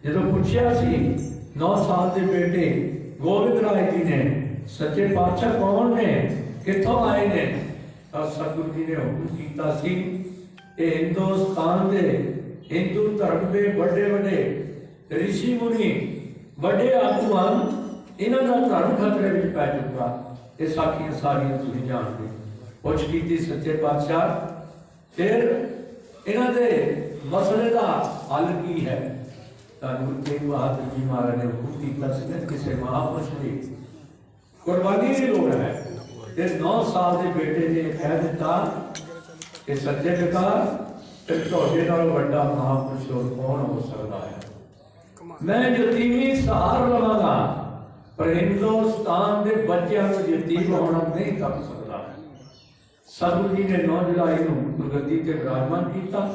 जो पूछया सी 9 साल के बेटे गोविंद राय जी ने सच्चे पातशाह कौन ने कितों आए ने, और सतगुरु जी ने हुक्म किया सी कि हिंदुस्तान के हिंदू धर्म के बड़े बड़े ऋषि मुनि बड़े आगू हैं, इन्हों का धर्म खतरे में पै चुका। ये साखियां सारियां तुसीं जानते पुछ की सच्चे पातशाह, फिर इन्हों के मसले का हल की है। गुरु तेग बहादुर जी महाराज ने हुक्म किया किसी महापुरुष की कुर्बानी की लोड़ है। फिर 9 साल के बेटे ने कह दिता कि सच्चे पिता तुहाडे नाल वड्डा महापुरुष होर कौन हो सकता है। मैं यतीमी सहार लवांगा पर हिंदुस्तान के बच्चों को यतीम होना नहीं कर सकता। सतगुरु जी ने 9 जुलाई को गुरगद्दी ते विराजमान किया।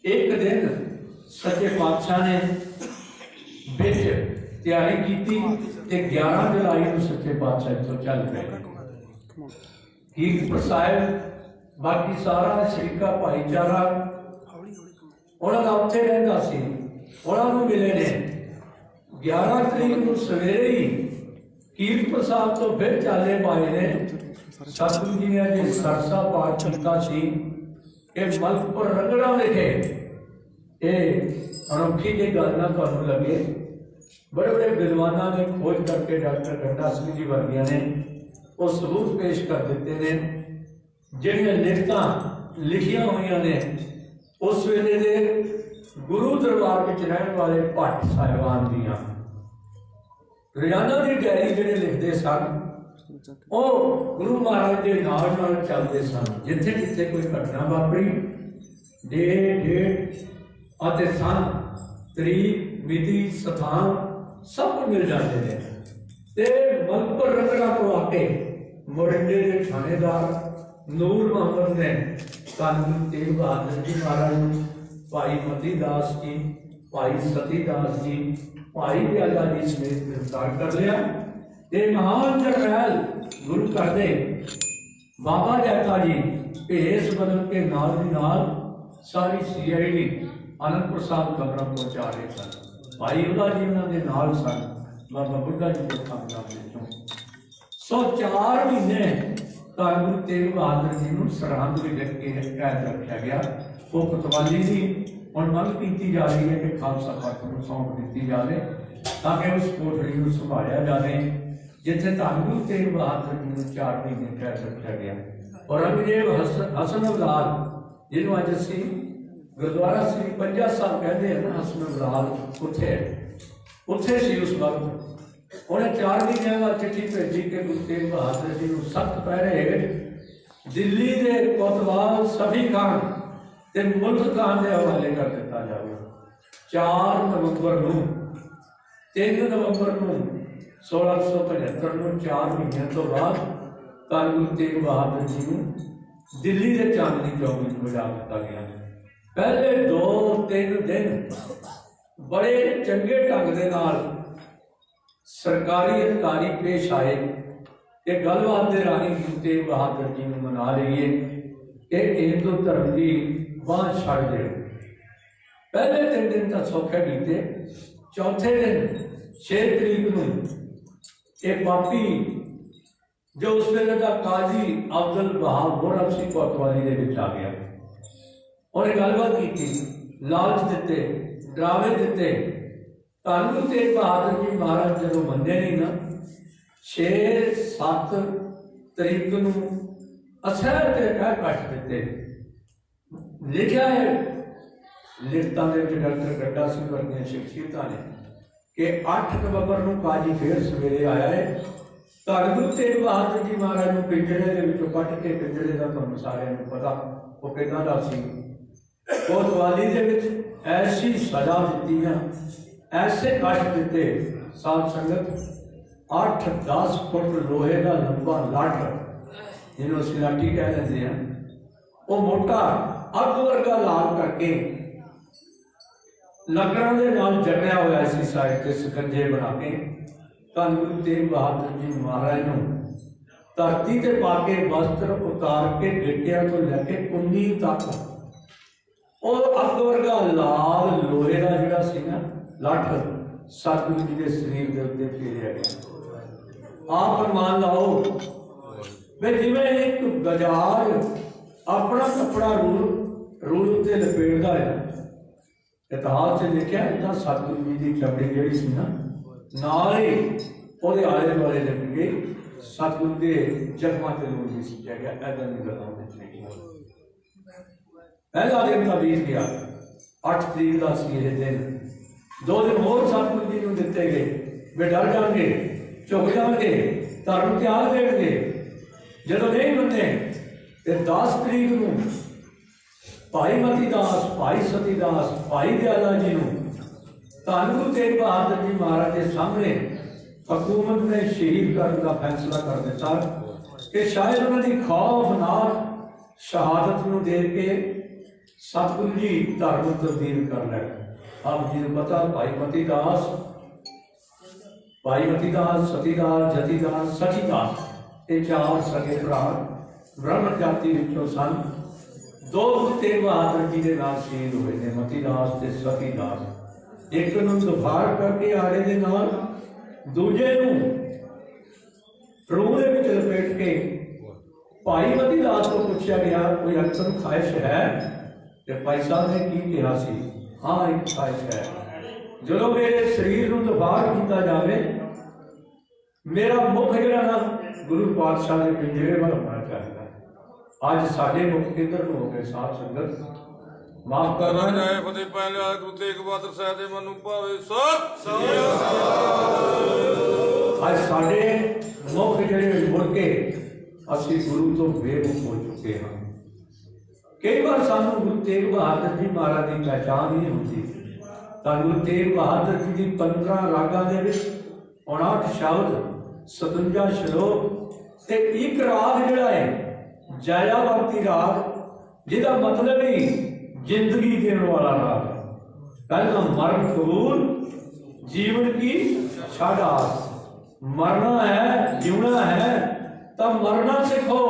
एक दिन सच्चे पातशाह ने बिच तैयारी की ते 11 जुलाई को सच्चे पातशाह इथों चल पे कीर्त प्रसाद बाकी सारा शरीका भाईचारा उन्होंने उत्थे रहिंदा सी, उन्होंने मिले ने 11 तरीक को सवेरे ही कीर्त प्रसाद तो फिर चाले पाए ने। सतगुरु जी ने अजे सरसा पाठ किया सी कि मलकपुर रंगड़ा लिखे ये अनोखी जी गल ना तुहानूं लगे। बड़े बड़े विद्वानों ने खोज करके डॉक्टर गड्ढा सिंह जी वर्गिया ने वो सबूत पेश कर दिते ने, जिहड़ियां लिखतां लिखियां हुई ने उस वेले दे गुरु दरबार में रहने वाले भट्ट साहिबान दियां रोजाना की डायरी जिहड़े लिखते सन वो गुरु महाराज के नाल चलते सन। जिथे जिथे कोई घटना वापरी डेट और सन तरीक विधि स्थान सब कुछ मिल जाते हैं। ते मलकपुर रंगड़ा तो आके मोरिंडे के थानेदार नूर मोहम्मद ने गुरु तेग बहादुर जी महाराज, भाई मती दास जी, भाई सती दास जी, भाई प्याला जी समेत गिरफ्तार कर लिया। ते महान जरनैल गुरु कर दे बाबा जैता जी भेस बदल के नाल सारी CID आनंदपुर साहब खबर पहुंचा रहे सन। भाई उदा जी उन्होंने नाल सन, बाबा बुढ़ा जी के खानदान। सो 4 महीने गुरु तेग बहादुर जी को सरहद में लिख के कैद रखा गया। वो कोतवाली की हम मंग की जा रही है कि खालसा पंथ को सौंप दी जाए ताकि उस कोठड़ी को संभालिया जाए जिथे गुरु तेग बहादुर जी को 4 महीने कैद रखा गया। और अंग्रेज हसन अबदाल जिन्होंने अज असी गुरुद्वारा श्री पंजा साहब कहते हैं ना, हसन अबदाल उत्थे सी उस वक्त। उन्हें 4 महीनों का चिट्ठी भेजी कि गुरु तेग बहादुर जी को सख्त पहरे दिल्ली के कोतवाल सफी खान ते मुल्क खान के हवाले कर दिता जाए। 4 नवंबर को 3 नवंबर को 1675 में 4 महीनों तो बाद गुरु तेग बहादुर जी को दिल्ली के चांदनी चौक में बजा दिता गया। पहले 2-3 दिन बड़े चंगे ढंग के नाल सरकारी अधिकारी पेश आए कि गलबात के राही गुरु तेग बहादुर जी को मना रही है कि हिंदू धर्म की बांह छड़ दे। पहले 3 दिन तो सौखे बीते। चौथे दिन 6 तरीक को एक पापी जो उस वेले का काजी अब्दुल वहाब गोरख सिंह कोतवाली के आ गया। उन्हें गलबात की, लालच दिते, डरावे दिते। गुरु तेग बहादुर जी महाराज जो मन्ने नहीं ना 6-7 तरीक को असह ते कह कट दिते। लिखा है लिखतां दे विच डॉक्टर गड्ढा सिंह वर्गियां शख्सियतां ने कि 8 नवंबर को काजी फिर सवेरे आया है। गुरु तेग बहादुर जी महाराज को पिंजरे के विचों कट के पिंजरे का तुहानूं सारिआं नूं पता वो किदां दा सी। कोतवाली दे विच ऐसी सजा दी, ऐसे कष्ट दिते साध संगत। 8-10 फुट लोहे का लंबा लाठ जिन्होंने सिलाठी कह लेंगे हैं वो मोटा अग वर्गा लाल करके लकड़ों के नाल जड़िया हुआ सी साइड से सकंजे बना के गुरु तेग बहादुर जी महाराज को धरती से पा के वस्त्र उतार के गिटिया तो लैके कुंडी तक और अग वर्गा लाल लोहे का जोड़ा सी ना लठ सतगुरु जी के शरीर के उत्ते फेरिया गया। आप मान लाओ वे जिवें एक गजार अपना कपड़ा रूल उत्ते लपेटदा है। इतिहास से देखा इतना सतगुरु जी की चमड़ी जिहड़ी सी ना नाल ही ਉਹਦੇ आले दुआले लग गए सतगुरु के जख्मां ते लूण नहीं सींचा गया। ऐसा नहीं गल्लां होनी चाहिए। पहला दिन का बीत गया, 8 तरीक का सी यह दिन। 2 दिन होर सतगुरु जी को दिते गए वे डर जाएंगे, झुक जाएंगे, धर्म त्याग देंगे। जो नहीं मनते तो 10 तरीक को भाई मतीदास, भाई सतीदास, भाई दयाला जी को धन गुरु तेग बहादुर जी महाराज के सामने हुकूमत ने शहीद करने का फैसला कर दिता कि शायद उन्होंने खौफनाक शहादत को देख के सतगुरु जी धर्म तब्दील कर ले। आप जी को पता भाई मतीदास, सतीदास, जतीदास, सचीदास ये 4 सगे भरा ब्राह्मण जाति विचों सन। 2 तेग बहादुर जी के नाम शहीद हुए ने, मतीदास ते सतीदास। एक नूं दफाड़ करके आड़े दे नाल, दूजे नूं रूह दे विच लपेट के भाई मतीदास को पूछा गया कोई अंतर ख्वाहिश है? ते भाई साहब ने की कहा सी, हाँ एक ख्वाहिश है, जो मेरे शरीर नूं दफाड़ किया जाए मेरा मुख जिहड़ा ना गुरु पातशाह के पिंजरे वाल होना चाहिए। अज साडे मुख किधर हो गए साध संगत, माफ करना जाए। फतेह पहले गुरु तेग बहादुर साहब दे मनु भावे सत आज साडे मुख जिहड़े मुड़ के असीं गुरु तो बेमुख हो चुके हैं। कई बार सानू गुरु तेग बहादुर जी महाराज की पहचान नहीं होती। गुरु तेग बहादुर जी की 15 रागां दे विच 59 शब्द 57 श्लोक ते एक राग जिहड़ा है जयावंती राग, जिहदा मतलब ही जिंदगी देने वाला राग है। पहला मरण कबूल, जीवन की छड़ आस। मरना है, जीवना है, तब मरना सीखो,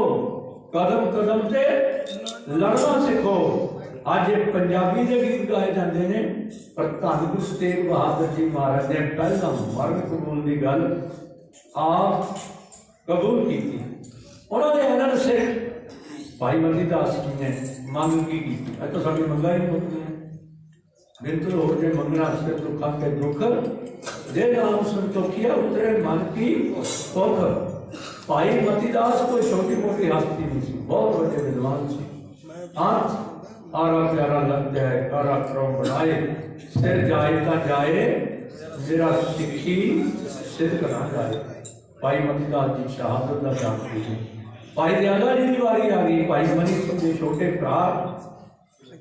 कदम कदम से लड़ना सीखो। आज ये पंजाबी के गीत गाए जाते हैं, पर धन गुरु तेग बहादुर जी महाराज ने पहला मरण कबूल की गल आप कबूल की। उन्होंने अनंत सिख भाई मतीदास जी ने मंग की तो साड़ी मंगा ही होती है। बिंतु हो जे मंगना से दुखा के दुख दे नाम संतोखिया उतरे मन की भुख। भाई मतीदास कोई छोटी मोटी हस्ती नहीं सी, बहुत बड़े विद्वान सी। हाथ आरा प्यारा लग जाए, आरा क्रम बनाए, सिर जाए ता जाए, मेरा सिक्खी सिद्ध ना जाए। भाई मतीदास जी शहादत का जाती है। भाई दयाला जी की वारी आ गई। भाई मनी सिंह के छोटे भरा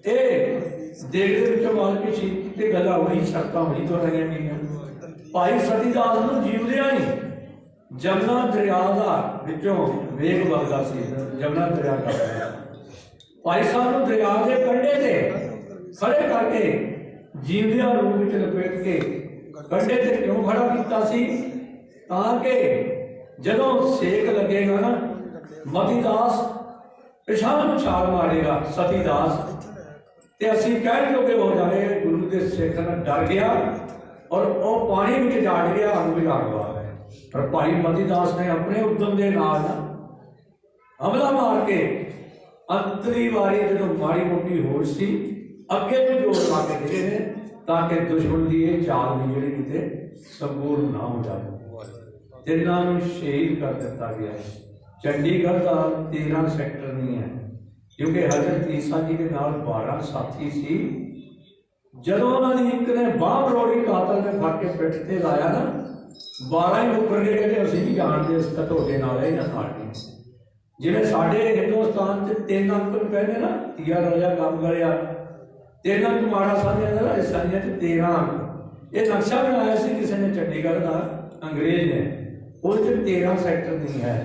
देखते माल के शीत की गला हुई, शर्तां हुई तो रही गई। भाई सतीदास नूं जीवदियां ही जमुना दरिया का विचों वेग वगदा सी। जमुना दरिया का भाई साहब नूं दरिया के कंढे ते खड़े करके जीवदियां रूप विच लपेट के कंढे ते क्यों खड़ा कीता सी? ताकि जदों सेक लगेगा ना मतीदास पिछां छाल मारेगा सतीदास ते असीं कह जोगे हो जाए गुरु के सिख नाल डर गया और वो पानी में जा गया, अग लाग गया। पर भाई मतीदास ने अपने उद्यम के नाल हमला मार के अंतरी वारी जो माड़ी मोटी होड़ सी अगे भी जोर ला के दिए ने ताकि दुश्मन की ये चाल भी जी कितने संपूर्ण ना हो जाए। तिन्हों शहीद कर दिता गया। चंडीगढ़ का 13 सैक्टर नहीं है क्योंकि हजरत ईसा जी के नाल 12 साथी सी। जदों उन्होंने एक ने बाह मरोड़ी कातल ने फट के पिठ ते लाया ना 12 ही मुकर गए कहते असीं नहीं जानते इस कटोटे नाल है ना साडी। जिवें साडे हिंदुस्तान च 3 अंक कहते ना तीया राजा काम करिया 3 अंक माड़ा समझिया ना ईसाइयां च 13 अंक। ये नक्शा बनाया सी किसी ने चंडीगढ़ का अंग्रेज ने, उस 13 सैक्टर नहीं है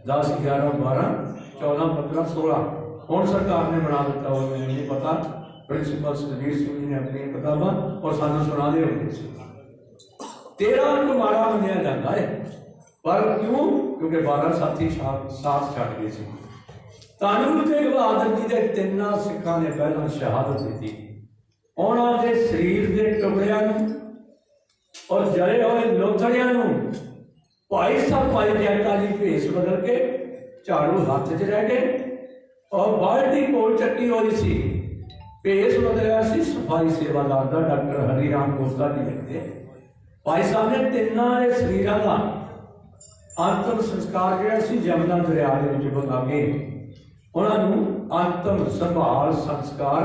10 11 12 14 15 16 हुण सरकार ने बना दिता हो मैंने नहीं पता। प्रिंसीपल सुखबीर सिंह जी ने अपनी किताबां और सानू सुना दे होंगे 13 अंक माड़ा मनिया जाता है। पर क्यों? क्योंकि 12 साथी साथ छड़ गए सी। धन गुरु तेग बहादुर जी के 3 सिखां ने पहला शहादत दी। उन्होंने शरीर के टुकड़ियां और जले हुए लोथड़ियां नूं भाई साहब भाई जैता जी भेस बदल के झाड़ू हाथ च रह गए और बाल्टी कोल चक्की हुई सी, भेस बदलिया सी सफाई सेवादार का डॉक्टर हरिराम कोसला जी लिखते। भाई साहब ने तिन्ना दे शरीरां दा अंतिम संस्कार जिहड़ा सी यमुना दरिया दे विच बगा के उन्हां नूं अंतिम संभाल संस्कार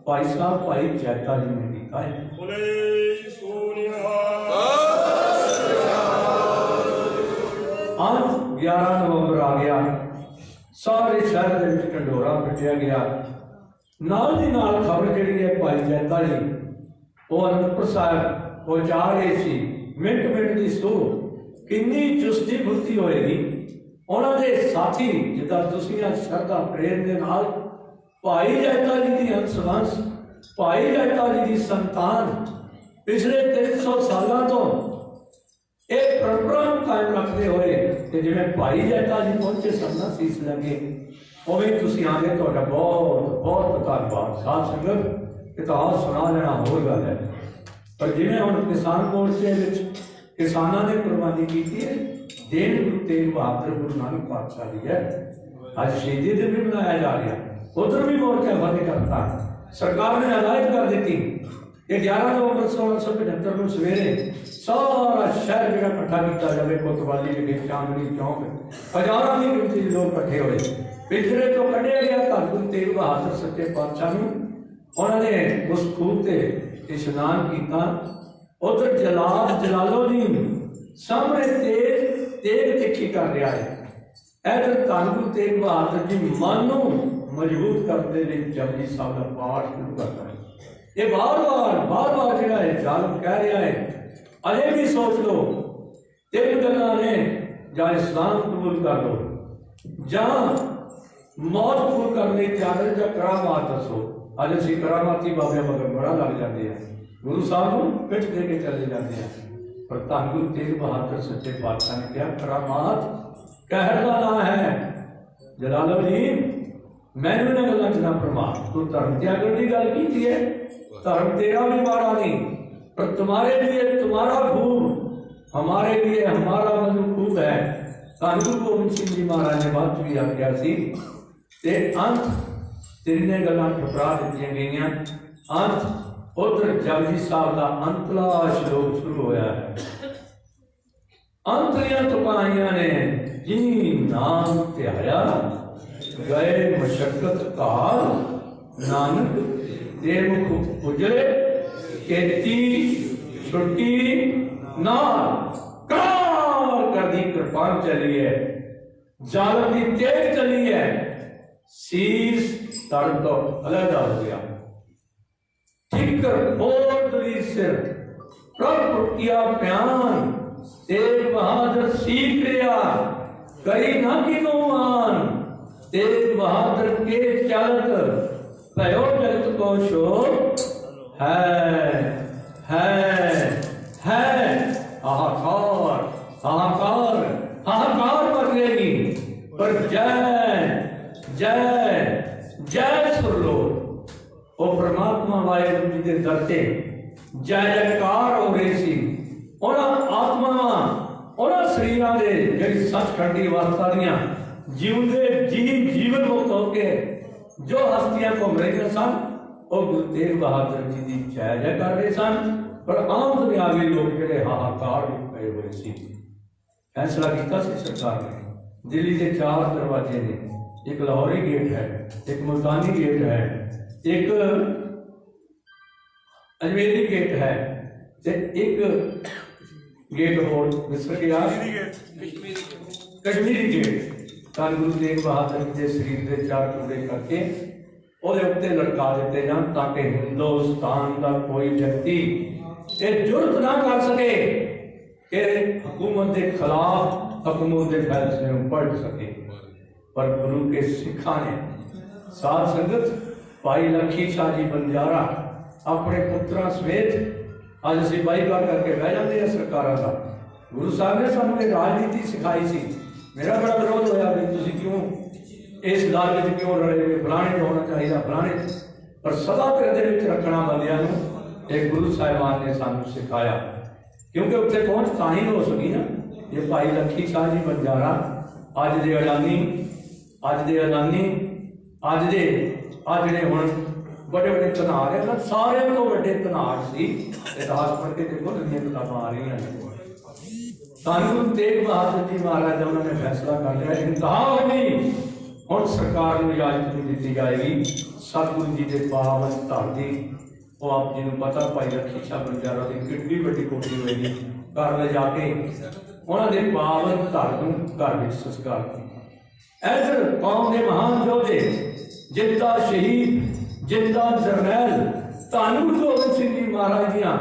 भाई साहब भाई जैता जी ने कीता है। अंत 11 नवंबर आ गया, सारे शहर दे विच ढंडोरा पिटिया गया। नाल दी नाल खबर जिहड़ी है भाई जैता जी वो अनंदपुर साहिब पहुंचा गए सी। मिंट मिंट की सो किन्नी चुस्ती फुर्ती होएगी। उन्होंने साथी जिदा तुसीं श्रद्धा प्रेम के नाल भाई जैता जी की अंश भाई जैता जी की संतान पिछले 300 सालों तो एक परंपरा कायम रखते हुए कि जिवें भाई जैता जी पहुंचे सबना सीस लगे उवें तुसीं आगे तुहाडा बहुत बहुत धन्यवाद। साध संगत इतिहास सुना लेना होर गल है, पर जिवें हुण किसान मोर्चे विच किसानां ने कुर्बानी की है, दिन गुरु तेग बहादुर गुरु नानक पातशाह जी है। आज शहीदी दिन भी मनाया जा रहा, उधर भी मोर्चा फतेह करता। सरकार ने हदायत कर दी कि 11 नवंबर 1675 को सवेरे सारा शहर जो इकट्ठा किया जाए। कोतवाली के चांदनी चौक हजारों की गिनती लोग इकट्ठे हुए। पिछले तो कढ़िया गया धन गुरु तेग बहादुर सच्चे पातशाह उन्होंने उस खूह से स्नान किया। उधर जलालुद्दीन सामने तेग तिखी कर रहा है। इधर धन गुरु तेग बहादुर जी मन को मजबूत करने लिए जपजी साहब का पाठ शुरू करता है। ये बार बार जो है जालम कह रहा है, अजे भी सोच लो 3 गल्लां ने, जां इस्लाम कबूल कर लो, जां मौत कबूल करने त्याग जां करामात दसो। अज असीं करामाती बाबे मगर बड़ा लग जाते हैं, गुरु साहब को पिठ दे के चले जाते हैं। पर धन गुरु तेग बहादुर सच्चे पातशाह ने कहा करामात कहर का ना है। जलालुद्दीन मैनू इन्हां गल्लां च ना फरमा, तू धर्म त्यागण की गल की है, धर्म तेरा भी माड़ा नहीं, पर तुम्हारे लिए तुम्हारा खूब, हमारे लिए हमारा खूब है। धन गुरु गोबिंद सिंह जी महाराज ने बात भी आख्या सी ते अंत तिन्ने गल्लां ठुकरा दित्तियां गईयां। अंत उधर जपजी साहब का अंतला श्लोक शुरू होया है। अंतलियां तुकाइयां ने जिनी नाम ध्याया गए मशक्कत काल, नानक ते मुख उजले खेती छुट्टी नाल। कार कर दी कृपान चली है, जालम की तेज चली है, शीश तड़ तो अलग हो गया। ठिकर बोतली सिर प्रभ किया प्यान, तेग बहादुर सीख लिया करी ना किनो मान। तेग बहादुर के चलत भयो जगत को शोक है हाहाकार हाहाकार हाहाकार बदलेगी, पर जय जय जय सुर लो। वो परमात्मा वाहिगुरु जी के दरते जय जयकार हो रही सी। उन्होंने आत्मावां उन्होंने शरीरों के जी सचखंडी अवस्था दियां जीवते जीवन मुक्त होके जो हस्तियां घूम रही सन, वो गुरु तेग बहादुर जी की जय जय कर रहे सन। पर आम दुनियावी लोग जो हाहाकार पे हुए सी। फैसला किया सरकार ने, दिल्ली के 4 दरवाजे ने, एक लाहौरी गेट है, एक मुल्तानी गेट है, एक अजमेरी गेट है, एक गेट होर मिसर गया कश्मीरी गेट। धन गुरु तेग बहादुर के शरीर के 4 टुकड़े करके ਉਹਦੇ ਉੱਤੇ ਲਟਕਾ ਦਿੱਤੇ ਜਾਣ ਤਾਂ ਕਿ ਹਿੰਦੁਸਤਾਨ ਦਾ ਕੋਈ ਵਿਅਕਤੀ ਇਹ ਜੁਰਤ ਨਾ ਕਰ ਸਕੇ कि हुकूमत के खिलाफ हुकूमत के फैसले में पलट सके। पर गुरु के सिखा ने साध संगत भाई लखी शाह जी बंजारा अपने पुत्रा समेत अज असी बाईकाट करके बह जाते हैं सरकारों का। गुरु साहब ने सानू राजनीति सिखाई सी। मेरा बड़ा विरोध होया भी तुसी क्यों इस दल में क्यों रले हुए, फलाने में होना चाहिए फलाने, पर सदा पिंड रखना बंदियां नूं एक गुरु साहिबान ने सानू सिखाया। क्योंकि उत्थे पहुंच तां ही हो सकी ना जे भाई लखी शाह जी बंजारा अज दे अडानी अज दे अडानी अज दे आ जिहड़े हुण बड़े बड़े धनाड़ है सारे तो बड़े धनाड़ सी इतिहास पढ़ के देखो नवीं किताबां आ रही हैं धन गुरु तेग बहादुर जी महाराज उन्होंने फैसला कर लिया इंतहा हो गई हुण सरकार नूं इजाजत नहीं दी जाएगी सतगुरु जी के पावन धर दी वो आप जी पता भाई लखी शाह बंजारा की कितनी बड़ी कोठी होगी घर ले जाके उन्होंने पावन धर नूं घर में संस्कार किया। इधर कौम के महान योधे जिंदा शहीद जिंदा जरनैल धन गुरु गोबिंद सिंह जी महाराज दियां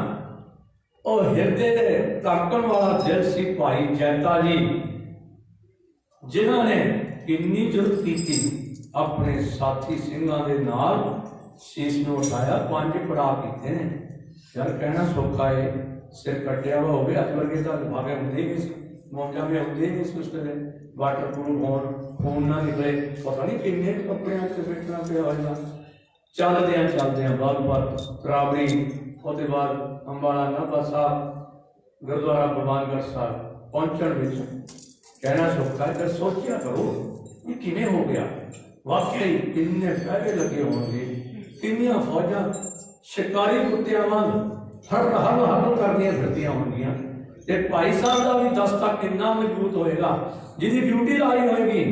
और हृदय ताकन वाला दिल सी भाई जैता जी जिन्होंने कितनी जुर्त की अपने साथी सिंघां दे नाल शीश में उठाया 5 पड़ाव किए हैं यार कहना सौखा है सिर कटिया हुआ हो गया वर्गे तो भागे होंगे ही मौजा में होंगे ही नहीं उस वेले वाटर प्रूफ होन खून ना निकले पता नहीं किन्ने कपड़े से बैठना पे होगा चलते हैं बागपत तरावड़ी उसके बाद अंबाला नाभा साहब गुरुद्वारा भगवानगढ़ साहब पहुंचण विच कहना सौखा है फिर सोचिया करो ये किवें हो गया वाकई किन्ने पहले लगे होंगे किन्नियां फौजां शिकारी कुत्तियां वांग हर हर हर करदियां फिरदियां होंगियां ते भाई साहब का भी दस्ता कितना मजबूत होएगा जिहदी ड्यूटी लाई होएगी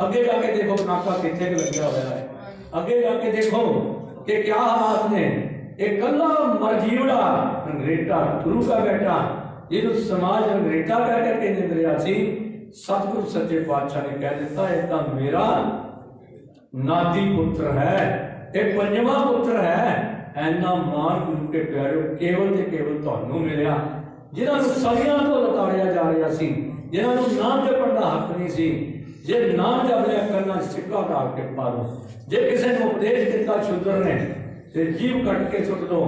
अगे जाके देखो नाका कित्थे लग्या होया है अगे जाके देखो कि क्या हालात ने एक कल्ला मरजीवड़ा अंग्रेटा गुरु का बेटा ये जो समाज अंग्रेटा कह के निंदरिया सी सतगुरु सच्चे पातशाह ने कह दिता ये तो मेरा नाती पुत्र है एक पंजवा पुत्र है ऐना मान गुरु के प्यारे केवल ते केवल तुहानू मिलिया जिन्होंने सदियां तो लताड़िया जा रहा सी जिन्होंने नाम जपण का हक नहीं सी जे नाम जप लिया करना सिक्का डाल के पा दो जे किसी ने उपदेश दिता शुद्र ने ते जीव कट के सुट दो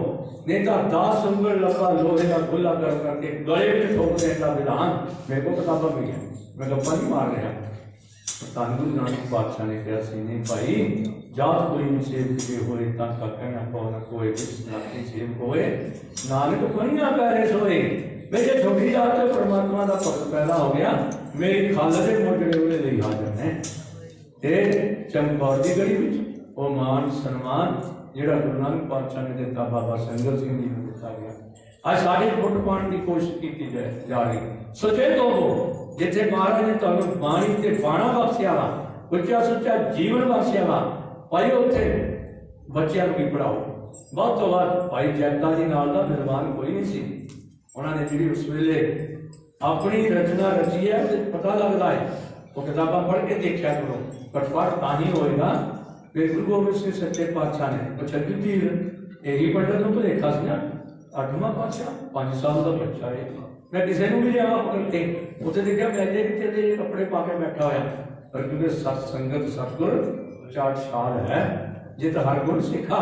नहीं तो 10 उंगल लंबा लोहे का खुला कर करके गले में ठोक देने का विधान मेरे को किताबा भी है मैं गप्पा नहीं मार रहा धन गुरु नानक पातशाह ने कहा सी नहीं भाई जात कोई सेव के होए ता कहना कौन कोई नाती सेव होए नानक पनिया पैरे सोए मेरे छोटी जात तो परमात्मा का भगत पैदा हो गया मेरी खाल के मोजड़े उन्हें ले हाजर ने ते चमकौर की गली में वो मान सम्मान जिहड़ा गुरु नानक पातशाह ने दिता बाबा संगत सिंह जी को दिता गया आज सारी फुट पाने की कोशिश की जा रही सचेत हो जिथे महाराज ने तुहानू बाणी ते बाणा बख्शिया वा उच्चा सुच्चा जीवन बख्शिया वा भाई उत्थे बच्चों भी पढ़ाओ बहुत तो बाद भाई जैता जी नाल दा निर्माण कोई नहीं सी उन्होंने जी उस वेले अपनी रचना रची है पता लगता है वो किताबा पढ़ के देखा करो कटपाट ताही होएगा फिर गुरु गोबिंद सिंह सच्चे पातशाह ने पचहत्तर जी यही पंडित को भुलेखा सी ना 8वां पातशाह 5 साल का बच्चा है मैं किसी को भी लिया पकड़ के उसे देखा पहले भी तेरे कपड़े पा के बैठा होया पर क्योंकि सत्संगत सतगुर चाटशाल है जित हर गुण सिखा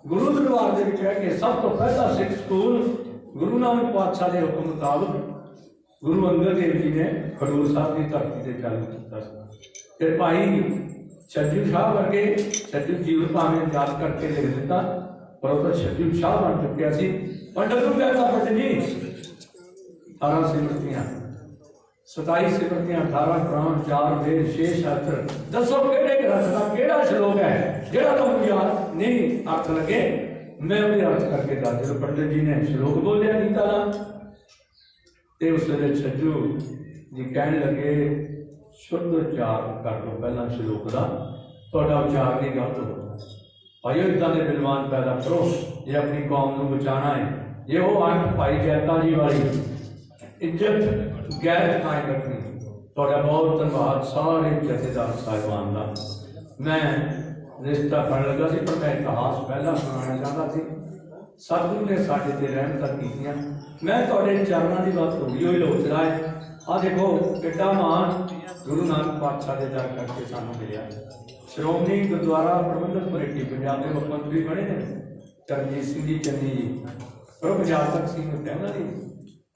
गुरु दरबार दे विच है कि सब तो पहला सिख स्कूल गुरु नानक पातशाह के हुक्म मुताबिक गुरु अंगद देव जी ने खडूर साहब की धरती से चालू किया फिर भाई छज्जू शाह वर्गे छज्जू जीवन भावें याद करके लिख दिता पर वो तो छज्जू शाह बन चुकिया सी पंडित को कहता पंडित जी 18 सिमरतियां 27 सिमरतियां 18 पुराण 4 वेद 6 शास्त्र दसो केड़े ग्रंथ का केड़ा श्लोक है जेड़ा तुहानू याद नहीं अर्थ लगे मैं उहदे अर्थ करके दस जो पंडित जी ने श्लोक बोलिया गीता दा ते उस वेले छज्जू जी कहने लगे शुद्ध उच्चार कर लो पहला श्लोक का तुहाडा उच्चार नहीं गलत हो भाइयों इदां दे विद्वान पैदा करो ये अपनी कौम को बचाना है ये वो अंक भाई जैता जी वाली इज्जत गैरत कायम रखनी तुहाडा बहुत धन्यवाद सारे जथेदार साहिबान का मैं रिश्ता फड़ लगा सी पर मैं इतिहास पहला सुनाना चाहता सी सतगुरु ने साडे ते रहमतां कीतियां मैं तुहाडे चरणों की बात होई हुई लोच रहा है आ देखो कितना मान गुरु नानक पातशाह के दर करके सानू मिलिया श्रोमणी गुरुद्वारा प्रबंधक कमेटी पंजाब के मुख मंत्री बने थे चरणजीत सिंह जी चन्नी जी और पंजाब सिंह कहना जी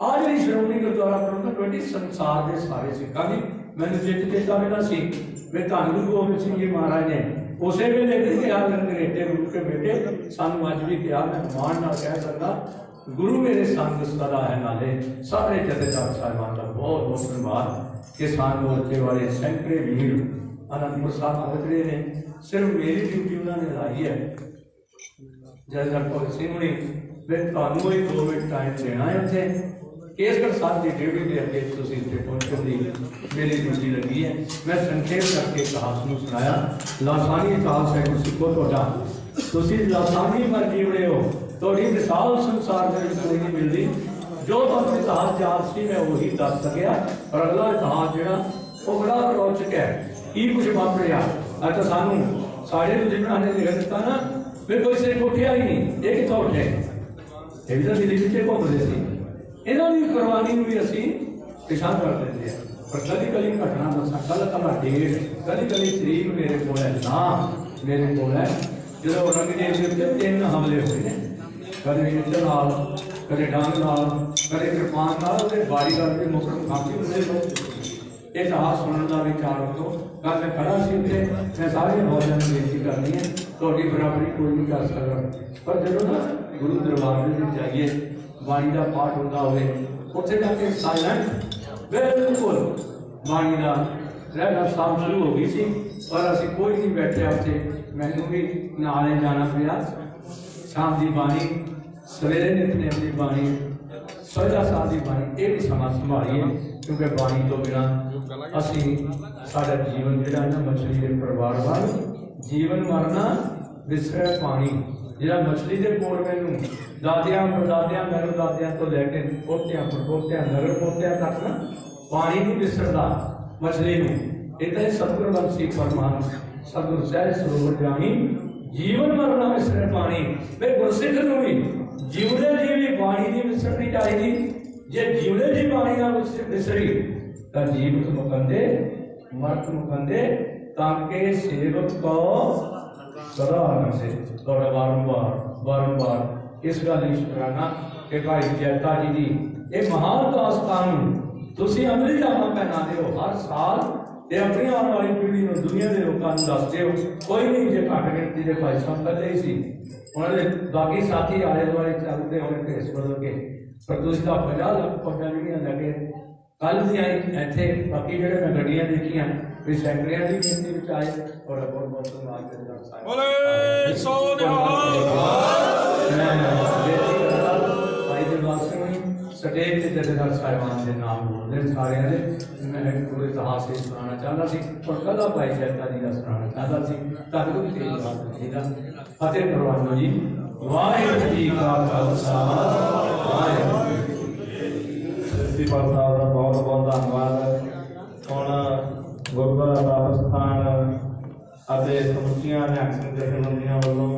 आज जी श्रोमणी गुरुद्वारा प्रबंधक कमेटी संसार के सारे सिखा की मैंने जित चेता मिला सी वे धन गुरु गोबिंद सिंह जी महाराज ने उस वेले नहीं कहा अंग्रेटे गुरु के बेटे सानू अज भी कहा मैं मान नाल कह सकता गुरु मेरे संग सदा है नाले। सारे जथेदार साहिबान का बहुत बहुत धन्यवाद। किसान मोर्चे वाले सैकड़े वीर आनंदपुर साहब पहुंच रहे हैं। सिर्फ मेरी ड्यूटी उन्होंने लाई है। जथेदार भगत सिंह ने फिर तुहानू ही 2 मिनट टाइम देना है। उत्थे केसगढ़ साहब की ड्यूटी के अगे तुसीं इत्थे पहुंचण की मेरी ड्यूटी लगी है। मैं संक्षेप करके इतिहास को सुनाया। लासानी इतिहास है कुछ सिखो तुहाडा। तुसीं लासानी मर जीवड़े हो, तुहाडी मिसाल संसार में कोई नहीं मिलती। जो तुहानू इतिहास याद सी मैं वही दस सकिया, और अगला इतिहास जिहड़ा वो बड़ा रोचक है। की कुछ वापरिया अज तो सानू साढ़े दुश्मनों ने लिख दिता ना फिर कोई सिर उठिया ही नहीं। ये कितों उठे? ये भी तो दिल्ली में घूमते थे। इन्हों की कुर्बानी भी असी पिछा कर देते हैं। पर कभी कभी घटना दसा कल कला डेट कभी कभी तरीक मेरे को है ना मेरे को है जो रंगदेव के 3 हमले हुए हैं। कभी युद्ध नाल, कभी डंग नाल, कभी कृपान नाल, बारी करके मुकरम काफी होते लोग। इतिहास सुनने का विचार रखो। कल मैं खड़ा सी उत्थे, मैं सारे नौजवान बेनती करनी है, थोड़ी बराबरी कोई नहीं कर सकता। पर जो ना गुरु दरबार में जाइए, बाणी का पाठ होता हो, उत्थे जाके साइलेंट बिल्कुल बाणी का रहना साफ शुरू हो गई सी, और असी कोई नहीं बैठे उत्थे। मैनू भी नाले जाना पिया। शाम की बाणी, सवेरे नितनेम की बाणी, सजा साल की बाणी, ये भी समा संभालीए, क्योंकि बाणी तो बिना असी साडा जीवन जिहड़ा ना मछली के परिवार वाल जीवन मरना विसरे पानी। जिहड़ा मछली के कोल मैनू दादियां परदादियां मैनू दादियां तो लैके पोतियां परपोतियां नगर पोतियां तक ना पानी नहीं विसरदा मछली नूं। इदां ही सतगुर बंसी फरमान सतगुर सहज सरोवर जानी जीवन मरना विसरे पानी। वे गुरसिख नूं भी जीवने जी भी पानी नहीं विसरनी चाहिए। जे जीवने जी पानी ना विसरी तो जीवत मुकंदे मरत मुकंदे ताके सेवक को सदा से थोड़ा बारंबार इस गल कराना कि भाई जैता जी की ये महान दास्तान तुसी अमली जामा पहनाते हो हर साल। ये अपनी आने वाली पीढ़ी को दुनिया के लोगों को दसते हो। कोई नहीं जे घट गिनती के भाई साहब कदे ही सी उन्होंने बाकी साथी आले दुआले चलते होने भेस बदल के, पर तुम तो 50 लाख फौजा जड़ियां लगे कल भी आई इतने। बाकी जो मैं गड्डियां देखियां भी सैकड़ियां की गिनती में आए। और बहुत बहुत धन्यवाद भाई दिलबाग सिंह स्टेज के जथेदार साहिबान के नाम बोलते सारे ने। मैं पूरे इतिहास से सुनाना चाहता सी और कला भाई जैता जी का सुनाना चाहता सी। तक फतेह करवानो जी। वाहिगुरू जी का खालसा वाहिगुरू प्रिंसिपल साहब का बहुत बहुत धन्यवाद। ਹੁਣ ਗੁਰਦੁਆਰਾ ਸਾਹਿਬ ਸਥਾਨ ਅਤੇ ਸਮੁੱਚੀਆਂ ਨਿਹੰਗ ਸਿੰਘ ਜਥੇਬੰਦੀਆਂ ਵੱਲੋਂ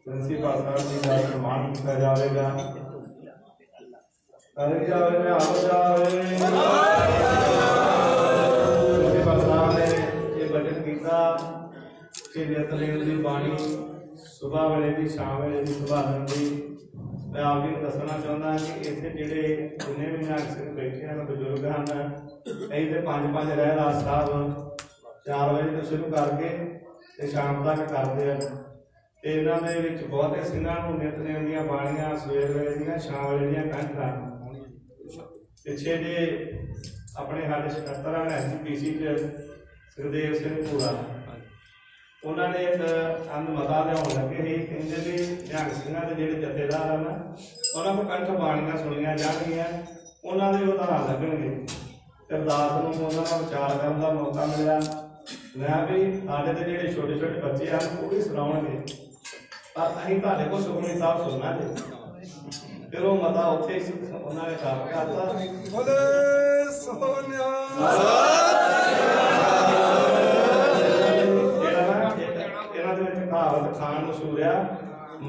ਪ੍ਰਿੰਸੀਪਲ ਸਾਹਿਬ ਜੀ ਦਾ ਸਨਮਾਨ ਕੀਤਾ ਜਾਵੇਗਾ। ਕਰੇ ਜਾਵੇ ਨਿਹਾਲ ਜਾਵੇ। ਪ੍ਰਿੰਸੀਪਲ ਸਾਹਿਬ ਨੇ ਇਹ ਬਚਨ ਕੀਤਾ ਕਿ ਨਿਤਨੇਮ ਦੀ ਬਾਣੀ ਸੁਬਾਹ ਵੇਲੇ ਦੀ ਸ਼ਾਮ ਵੇਲੇ ਦੀ ਸੁਭਾਰਨ ਦੀ। मैं आप जी दसना चाहता कि इतने जोड़े जिन्हें भी निहंग सिंह बैठे हैं बजुर्ग हैं कई तो 5-5 रहरास साहब 4 बजे तो शुरू करके शाम तक करते हैं। इन्होंने बहुते सिंघां नूं नितनेम दीआं बाणियां सवेर वेले दीआं शाम वेले दीआं कंठां पिछे जे अपने साडे सकत्तर NCPC च सुखदेव सिंह पूरा उन्होंने एक अंद मता लिया लगे ही कहते भी निहंग सिंघां दे जिहड़े जथेदार हैं ना उन्होंने को कंठ बाणियां सुनिया जाणगियां उन्होंने वो उधार लगणगे। अरदास नूं उन्होंने विचार करने का मौका मिला। मैं भी साडे ते जिहड़े छोटे छोटे बच्चे हैं वो भी सुनाउणगे पर असीं तुहाडे कोल सुखमनी साहब सुनना जी। फिर वो मता उत्थे उन्होंने कर करता बोले सोनिया कहावत खान मशहूर आ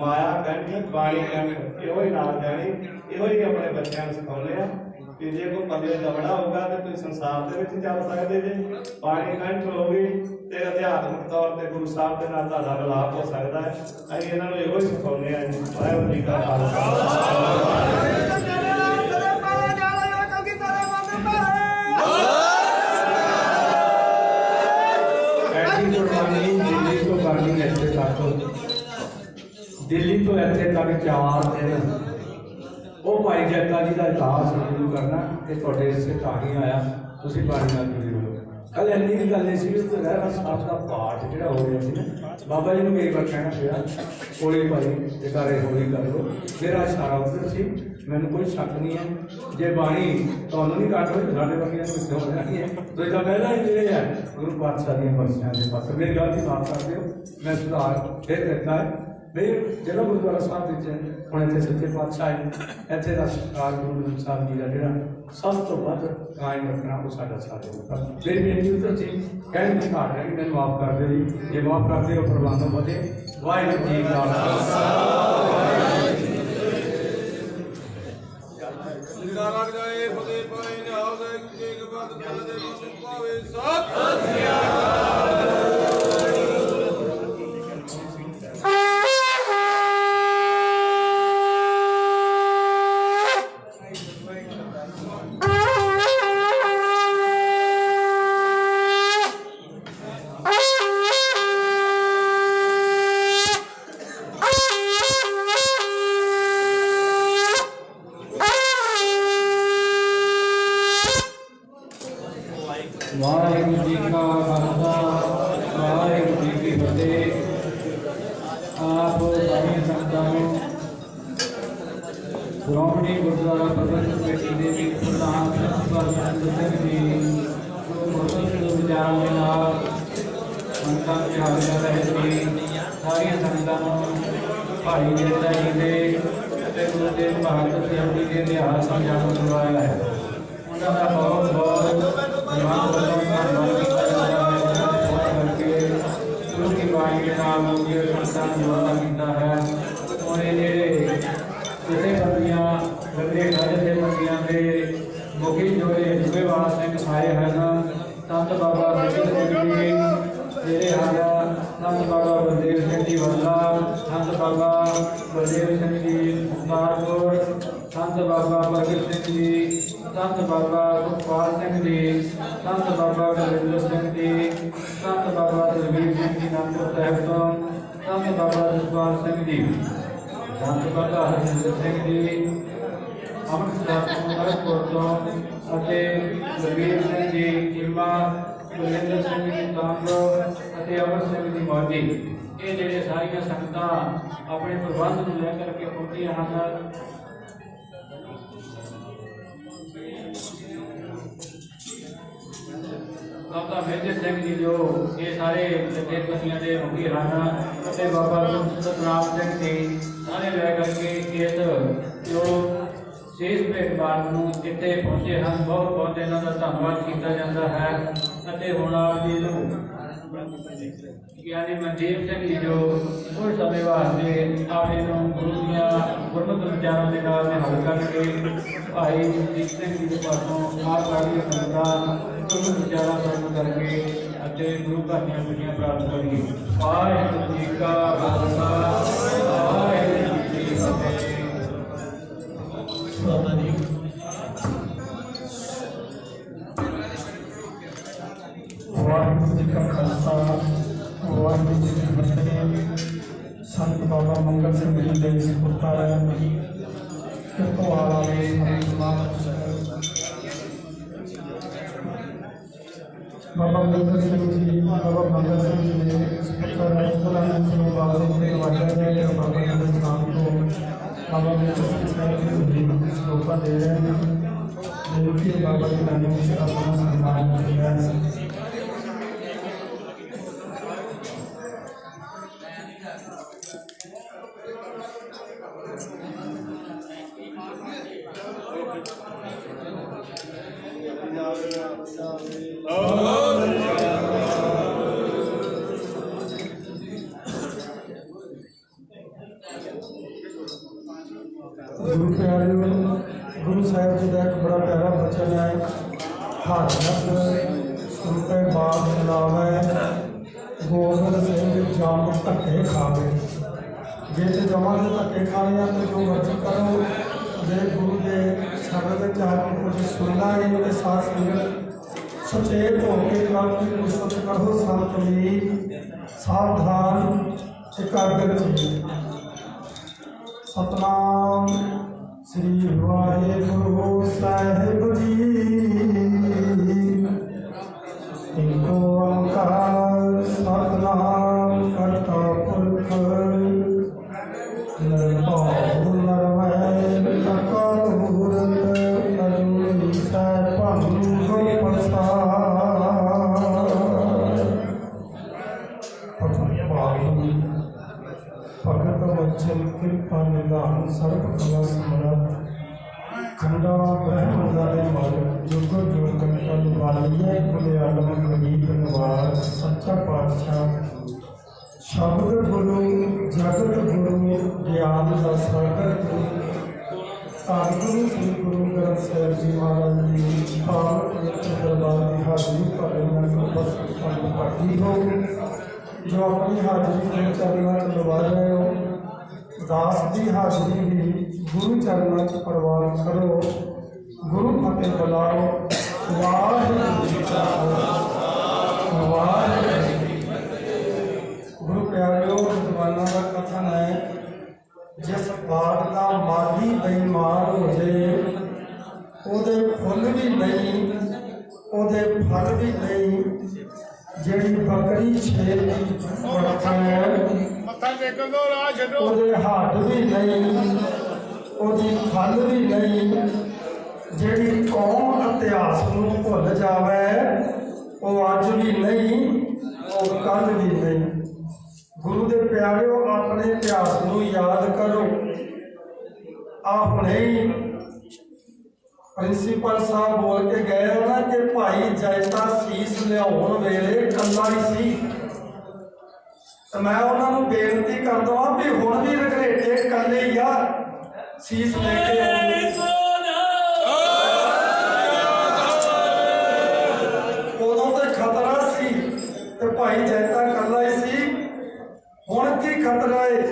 माया कंठ बाणी कंठ यो ही नाल जानी यो ही अपने बच्चों को सिखाने कि जे कोई पल्ले दबड़ा होगा तो कोई संसार के विच चल सकते जे बाणी कंठ होगी तो अध्यात्मिक तौर पर गुरु साहब के नाल तुहाडा मिलाप हो सकता है। असीं इन्हां नूं इहो ही सिखाउने आ जी। वाहिगुरू जी का दिल्ली तो इतने तक 4 दिन भाई जैता जी का इतिहास शुरू करना कि थोड़े इसे ढाही आया तुम पानी ना पी लो कल इन्नी भी गल नहीं रहना साहब का पाठ जो हो रहा है ना बाबा जी को कई बार कहना पिया हौली भाई जकारे हौली कर लो मेरा इशारा उधर से मैंने कोई शक नहीं है जे बाणी तो नहीं काट रहे साढ़े वर्गिया कितने हो जानी है तो इसका पहला ही जो है गुरु पातशाह दी बरसियां के पास मेरी गल की माफ कर दो मैं सुधार फिर करता है भाई जो गुरुद्वारा साहब हम इतने सच्चे पातशाह है इतने का सरकार गुरु गोबिंद साहब जी का जोड़ा सब तो वध कायम रखना वो साडा सारे होगा मेरी बेनती उधर से कहने की घाट है कि मैंने माफ कर दो जी जे माफ कर दो प्रबंधों बदे वाहिगुरू जी का खालसा लग जाए फतेह पाए निहाल दे एक बात चल दे पावे सत श्री अकाल वाहिगुरू जी का खालसा वाहिगुरू जी की फतेह। आप सारी संगतां नूं श्रोमणी गुरुद्वारा प्रबंधक कमेटी दे प्रधान परमचंद सिंह जी गुरमुख विचारां दे नाल संगतां दे हाज़र रहे जी सारी संगतां नूं भाई जैता जी दे ते गुरु तेग बहादुर साहब जी के इतिहास समझाना करवाया है उन्हां दा बहुत बहुत धन्यवाद करके गुरु की बाणी के नाम मुझे संतां जोड़ना किया है और ये जैसे बंदियां गले घर से बंदियां के मुखी जोड़े जुबेवाल सिंह आए हैं संत बाबा बलदेव सिंह जी जेरे हाजा संत बाबा बलदेव सिंह जी वल्ला संत बाबा बलदेव सिंह जी मुख्तारपुर संत बाबा प्रगट सिंह जी संत बाबा सुखपाल सिंह जी संत बाबा गुरविंदर सिंह जी संत बाबा दलवीर सिंह जी नामपुर साहिब तो संत बाबा जसपाल सिंह जी संत बाबा हरजिंदर सिंह जी अमृतसर तो दलवीर सिंह जी चिल्मा गुरविंदर सिंह जी तांबो अमर सिंह जी मौजी ये जेडे सारिया संगतां अपने प्रबंध को लेकर के पहुंचिया हैं बाबा मेजर सिंह जी जो ये सारे जथेबंदियां के मुखी हैं बाबा सतनाम सिंह जी सारे लै करके इस जो शेष भेटवार इतने पहुंचे हैं बहुत बहुत इन्हों का धन्यवाद किया जाता है हुण आप जी ज्ञानी मनदीप सिंह जी जो कुछ समय वास्ते आप गुरु दियाँ गुरमत विचारों के नाल हल करके भाई मनदीप सिंह जी के पासों आप सारी संगतां गुरमत विचारा प्राप्त करके गुरु घर दी खुशियां प्राप्त करिए। वाहिगुरू जी का खालसा वाहिगुरू जी की फतेह। वाहिगुरू जी का खालसा वाहिगुरू जी की फतेह। संत बाबा मंगल सिंह जी दे सपुत्र किरतवाल वाले बाबा मंगल सिंह जी बाबा मंगल सिंह जी ने सपुत्र बुलंद सिंह बाबा के नवाजा ने बाबा के नाम को बाबा मंगल सिंह जी श्लोका दे रहे हैं जो बाबा के नाम से अपना सम्मान किया है। गुरु प्यारे गुरु साहिब जी का एक बड़ा प्यारा वचन है हर रस सुनते बात लावे गोबिंद सिंह जान धक्के खावे जे तो जमा के धक्के खाने तो जो मर्जी करो जे गुरु के शब्द चाहे कुछ सुनना है उनके साथ संगत सचेत होकर काफी पुस्तक करो संतली सावधान एकाग्र चाहिए। सतनाम श्री वाहेगुरु साहिब जी एक ओंकार सतनाम करता पुरख निर्भौ निर्वैर अकाल मूरत अजूनी सैभं गुर प्रसाद भगत वचन कृपा निधान सर्व कला समरथ खंडा ब्रह्मदारे मालक जुग जुग कल वालिये कुल आलम कबीर नवाज सच्चा पातशाह शब्द गुरु जगत गुरु ज्ञान का सागर गुरु श्री गुरु ग्रंथ साहिब जी महाराज जी पावन दरबार की हाजिरी पर पाठी हो जो अपनी हाजिरी गुरु चरणों च लगा रहे हो दास की हाजिरी भी गुरु चरणों च प्रवान करो गुरु फतेह बुलाओ वाहिगुरू जी का खालसा वाहिगुरू जी की फतेह। गुरु प्यारिओ विद्वानों का कथन है जिस बाग का माली बेईमान हो जाए ओदे फुल भी नहीं ओदे फल भी नहीं जेड़ी बकरी छेल ओदे हाथ भी नहीं ओदी फल भी नहीं जेड़ी कौम इतिहास नूं भुल जावे वो अज भी नहीं वो कल भी नहीं। गुरु दे प्यारिओ अपने इतिहास नूं याद करो। आ हुणे ही प्रिंसीपल साहब बोल के गए ना कि भाई जैसा शीश लियाउण वेले कल्ला ही सी तो मैं उन्होंने बेनती करता हाँ भी हुण भी रघरेटे कल्ले ही आ शीश लेके उदों तो खतरा सी तो भाई जैसा कल्ला ही सी हुण की खतरा है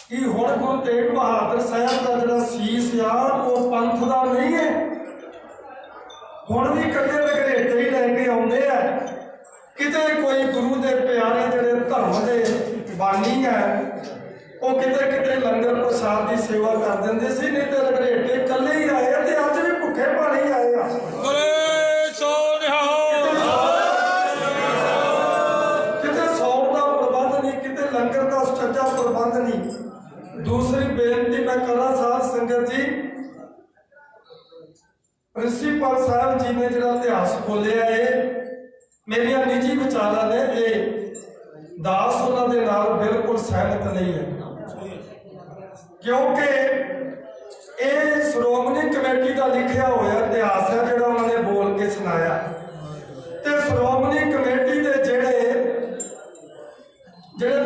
कि हुण गुरु तेग बहादुर साहब का जिहड़ा शीश आ वो पंथ का नहीं है हुण भी कल्ले रघरेटे ही लैके आउंदे आ किते कोई गुरु दे प्यारे जिहड़े धर्म दे बानी है वो किते किते लंगर प्रसाद की सेवा कर देंदे सी नहीं तो रघरेटे कल्ले ही आए ते अज भी भुखे पानी आए आ किते सौर का प्रबंध नहीं किते लंगर का सच्चा प्रबंध नहीं। दूसरी बेनती मैं करा साध संगत जी प्रिंसीपल साहब जी ने जिहड़ा इतिहास बोलिया है मेरिया निजी विचारा ने ये दास उन्होंने नाल बिल्कुल सहमत नहीं है क्योंकि ये श्रोमणी कमेटी का लिखा हुआ इतिहास है जो उन्होंने बोल के सुनाया तो श्रोमणी कमेटी के जेड़े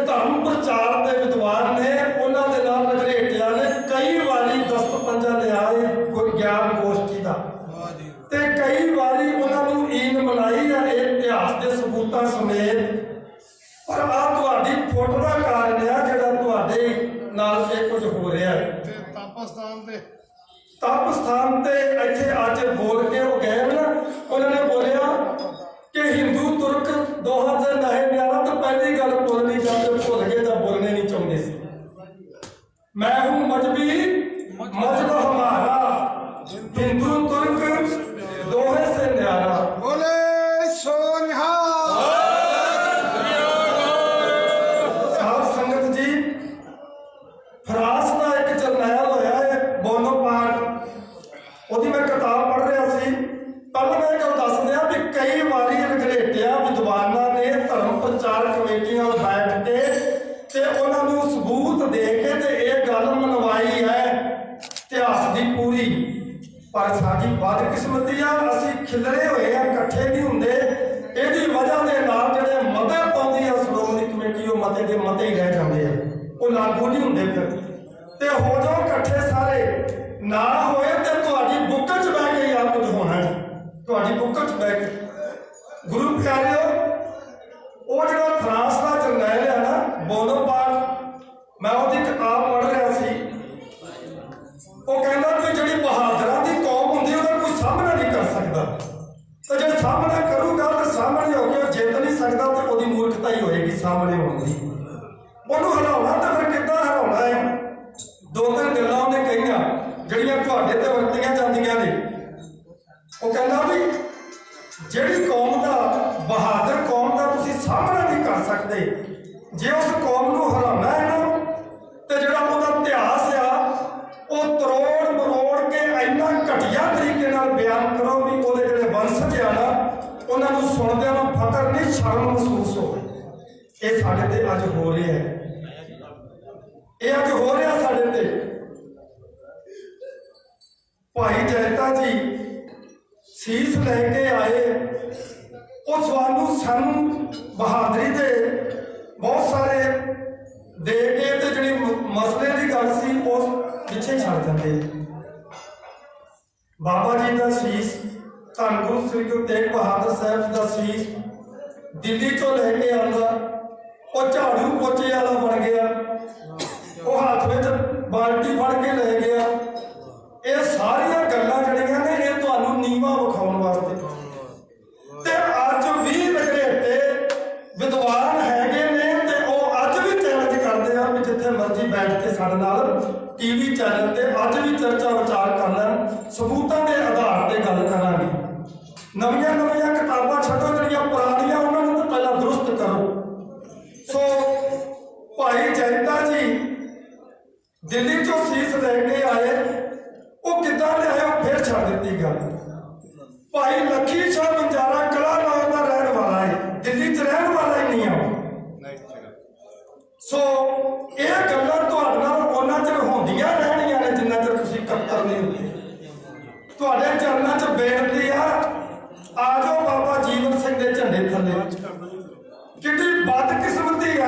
धर्म प्रचार के विद्वान ने उन्होंने नाल रघरेटिया ने कई बारी दस्त पंजा लिया ज्ञान गोष्ठी का ते कई बारी उन्होंने ईन बनाई है इतिहास के सबूतों समेत पर आ तुहाडी फुट का कारण है जिहड़ा तुहाडे नाल कुछ हो रहा है तप स्थान ते इत्थे अज बोल के वो गए ना उन्होंने बोलिया कि हिंदू तुर्क दोहां से नहे न्यारा तो पहली गल बोलनी चाहते भुल गए तो बोलने नहीं चाहते सी मैं हूं मजहबी मजहब हमारा हिंदू तुर्क दोहे से न्यारा बोले सो निहाल। साध संगत जी फ्रांस का एक जरनैल होया है बोनोपार्ट ओदी मैं किताब पढ़ रहा सी पहले मैं एक दस दिया भी कई बारी रघरेटिया विद्वाना ने धर्म प्रचार कमेटियां बैठ के ते उन्होंने सबूत दे के ते ये गल मनवाई है इतिहास की पूरी पर साडी बदकिस्मती आ असीं खिलरे हुए आ इकट्ठे नहीं हुंदे इहदी वजह दे नाल जिहड़े मते पाउंदी आ श्रोमणी कमेटी वो मते दे मते ही रह जांदे आ वो लागू नहीं हुंदे फिर ते हो जाओ इकट्ठे सारे ना होए ते तुहाडी बुक च बैठ के यार कुछ होना नहीं तुहाडी बुक च बैठ के गुरु प्यारिओ वो जिहड़ा फ्रांस का जरनैल है ना बोनोपार्ट मैं उसकी किताब पढ़ रहा सी वो कहता कि जिहड़ी बहादुरां दी कौम हुंदी ओहदा कोई सामना नहीं कर सकता तो जो सामना करूगा तो सामने होके जित नहीं सकता तो वो मूर्खता ही होएगी सामने होगी उन्होंने हराना तो फिर कितना हराना है दो तीन गल्लां उन्हें कही ਉਹ ਕਹਿੰਦਾ ਵੀ ਜਿਹੜੀ ਕੌਮ ਦਾ ਬਹਾਦਰ ਕੌਮ ਦਾ ਤੁਸੀਂ ਸਾਹਮਣਾ ਨਹੀਂ ਕਰ ਸਕਦੇ, ਜੇ ਉਸ ਕੌਮ ਨੂੰ ਹਰਾਉਣਾ ਹੈ ਨਾ, ਤੇ ਜਿਹੜਾ ਉਹਦਾ ਇਤਿਹਾਸ ਆ ਉਹ ਤਰੋੜ ਮਰੋੜ ਕੇ ਇੰਨਾ ਘਟੀਆ ਤਰੀਕੇ ਨਾਲ ਬਿਆਨ ਕਰੋ ਵੀ ਉਹਦੇ ਜਿਹੜੇ ਵੰਸ਼ਜ ਆ ਨਾ ਉਹਨਾਂ ਨੂੰ ਸੁਣਦਿਆਂ ਨੂੰ ਫਖਰ ਨਹੀਂ, ਸ਼ਰਮ ਮਹਿਸੂਸ ਹੋਵੇ। ਇਹ ਸਾਡੇ ਤੇ ਅੱਜ ਹੋ ਰਿਹਾ ਹੈ, ਇਹ ਅੱਜ ਹੋ ਰਿਹਾ ਸਾਡੇ ਤੇ। ਭਾਈ ਜੈਤਾ ਜੀ ਸੀਸ ਲੈ ਕੇ ਆਏ, ਉਹ ਸਾਨੂੰ ਬਹਾਦਰੀ ਦੇ ਬਹੁਤ ਸਾਰੇ ਦੇ ਕੇ ਤੇ ਜਿਹੜੀ ਮਸਲੇ ਦੀ ਗੱਲ ਸੀ ਉਸ ਪਿੱਛੇ ਛੱਡ ਦਿੰਦੇ। ਬਾਬਾ ਜੀ ਦਾ ਸੀਸ, ਧੰਨ ਗੁਰੂ ਸ੍ਰੀ ਗੁਰੂ ਤੇਗ ਬਹਾਦਰ ਸਾਹਿਬ ਜੀ ਦਾ ਸੀਸ ਦਿੱਲੀ ਤੋਂ ਲੈ ਕੇ ਆਉਂਦਾ, ਉਹ ਝਾੜੂ ਪੋਚੇ ਵਾਲਾ ਬਣ ਗਿਆ, ਉਹ ਹੱਥ ਵਿੱਚ ਬਾਲਟੀ ਫੜ ਕੇ ਲੈ ਗਿਆ। ਇਹ ਸਾਰੀਆਂ ਗੱਲਾਂ ਜਿਹੜੀਆਂ ਨੇ ਇਹ ਤੁਹਾਨੂੰ ਨੀਵਾਂ ਵਿਖਾਉਣ ਵਾਸਤੇ, ਤੇ ਅੱਜ ਵੀ ਰਗੜੇਟੇ ਵਿਦਵਾਨ ਹੈਗੇ ਨੇ ਤੇ ਉਹ ਅੱਜ ਵੀ ਚੈਲੰਜ ਕਰਦੇ ਆ ਵੀ ਜਿੱਥੇ ਮਰਜ਼ੀ ਬੈਠ ਕੇ ਸਾਡੇ ਨਾਲ ਟੀਵੀ ਚੈਨਲ ਤੇ ਅੱਜ ਵੀ ਚਰਚਾ ਵਿਚਾਰ ਕਰ ਲੈਣ, ਸਬੂਤਾਂ ਦੇ ਆਧਾਰ ਤੇ ਗੱਲ ਕਰਾਂਗੇ। ਨਵੀਆਂ ਨਵੀਆਂ ਕਿਤਾਬਾਂ ਛੱਡੋ, ਜਿਹੜੀਆਂ ਪੁਰਾਣੀਆਂ ਉਹਨਾਂ ਨੂੰ ਤਾਂ ਪਹਿਲਾਂ ਦਰੁਸਤ ਕਰੋ। ਸੋ ਭਾਈ ਜੈਤਾ ਜੀ ਦਿੱਲੀ ਚੋਂ ਸੀਸ ਲੈ ਕੇ ਆਏ, ਉਹ ਕਿੱਦਾਂ ਲਿਆਏ ਉਹ ਫਿਰ ਛੱਡ ਦਿੱਤੀ ਗੱਲ। ਭਾਈ ਲੱਖੀ ਸ਼ਾਹ ਬੰਜਾਰਾ ਕਲਾ ਨਾਮ ਦਾ ਰਹਿਣ ਵਾਲਾ ਹੈ, ਦਿੱਲੀ 'ਚ ਰਹਿਣ ਵਾਲਾ ਹੀ ਨਹੀਂ ਆ। ਸੋ ਇਹ ਗੱਲਾਂ ਤੁਹਾਡੇ ਨਾਲ ਉਹਨਾਂ ਚਿਰ ਹੁੰਦੀਆਂ ਰਹਿਣੀਆਂ ਨੇ ਜਿੰਨਾ ਚਿਰ ਤੁਸੀਂ ਕੱਤਰ ਨਹੀਂ ਹੁੰਦੇ। ਤੁਹਾਡੇ ਚਰਨਾਂ 'ਚ ਬੇਨਤੀ ਆ ਜਾਓ ਬਾਬਾ ਜੀਵਨ ਸਿੰਘ ਦੇ ਝੰਡੇ ਥੱਲੇ। ਕਿੰਨੀ ਬਦਕਿਸਮਤੀ ਆ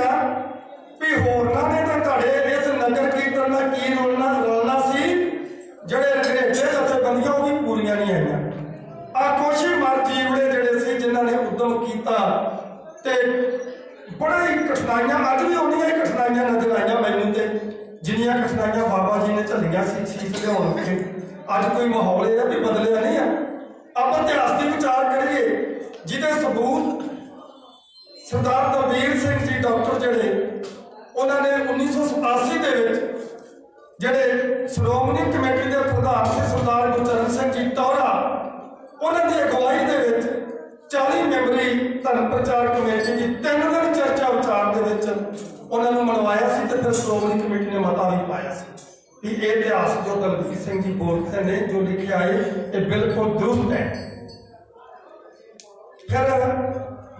ਵੀ ਹੋਰਨਾਂ ਨੇ ਤਾਂ ਤੁਹਾਡੇ ਇਸ ਨਗਰ ਕੀਰਤਨ ਦਾ ਕੀ ਰੋਲਣਾ ਸੀ, ਜਿਹੜੇ ਰਗੜੇਟੇ ਜਥੇਬੰਦੀਆਂ ਉਹ ਵੀ ਪੂਰੀਆਂ ਨਹੀਂ ਹੈਗੀਆਂ। ਕੋਸ਼ੀ ਮਰ ਜੀਵੜੇ ਜਿਹੜੇ ਸੀ ਜਿਨ੍ਹਾਂ ਨੇ ਉਦਮ ਕੀਤਾ ਤੇ ਬੜੇ ਹੀ ਕਠਿਨਾਈਆਂ, ਅੱਜ ਵੀ ਉਹਨੀਆਂ ਹੀ ਕਠਿਨਾਈਆਂ ਨਜ਼ਰ ਆਈਆਂ ਮੈਨੂੰ ਤੇ ਜਿੰਨੀਆਂ ਕਠਿਨਾਈਆਂ ਬਾਬਾ ਜੀ ਨੇ ਝੱਲੀਆਂ ਸੀ ਸੀਸ ਲਿਆਉਣ ਕੇ। ਅੱਜ ਕੋਈ ਮਾਹੌਲ ਇਹ ਵੀ ਬਦਲਿਆ ਨਹੀਂ ਆ। ਆਪਾਂ ਇਤਿਹਾਸ ਦੀ ਵਿਚਾਰ ਕਰੀਏ ਜਿਹਦੇ ਸਬੂਤ ਸਰਦਾਰ ਦਲਬੀਰ ਸਿੰਘ ਜੀ ਡਾਕਟਰ ਜਿਹੜੇ ਉਹਨਾਂ ਨੇ 1987 ਦੇ ਵਿੱਚ ਜਿਹੜੇ ਸ਼੍ਰੋਮਣੀ ਕਮੇਟੀ ਦੇ ਪ੍ਰਧਾਨ ਸੀ ਸਰਦਾਰ ਗੁਰਚਰਨ ਸਿੰਘ ਜੀ ਟੌਹਰਾ, ਉਹਨਾਂ ਦੀ ਅਗਵਾਈ ਦੇ ਵਿੱਚ 40 ਮੈਂਬਰੀ ਧਰਮ ਪ੍ਰਚਾਰ ਕਮੇਟੀ ਦੀ 3 ਦਿਨ ਚਰਚਾ ਵਿਚਾਰ ਦੇ ਵਿੱਚ ਉਹਨਾਂ ਨੂੰ ਮਨਵਾਇਆ ਸੀ ਤੇ ਫਿਰ ਸ਼੍ਰੋਮਣੀ ਕਮੇਟੀ ਨੇ ਮਤਾ ਵੀ ਪਾਇਆ ਸੀ ਵੀ ਇਹ ਇਤਿਹਾਸ ਜੋ ਦਲਬੀਰ ਸਿੰਘ ਜੀ ਬੋਲਦੇ ਨੇ, ਜੋ ਲਿਖਿਆ ਹੈ, ਇਹ ਬਿਲਕੁਲ ਦਰੁਸਤ ਹੈ। ਫਿਰ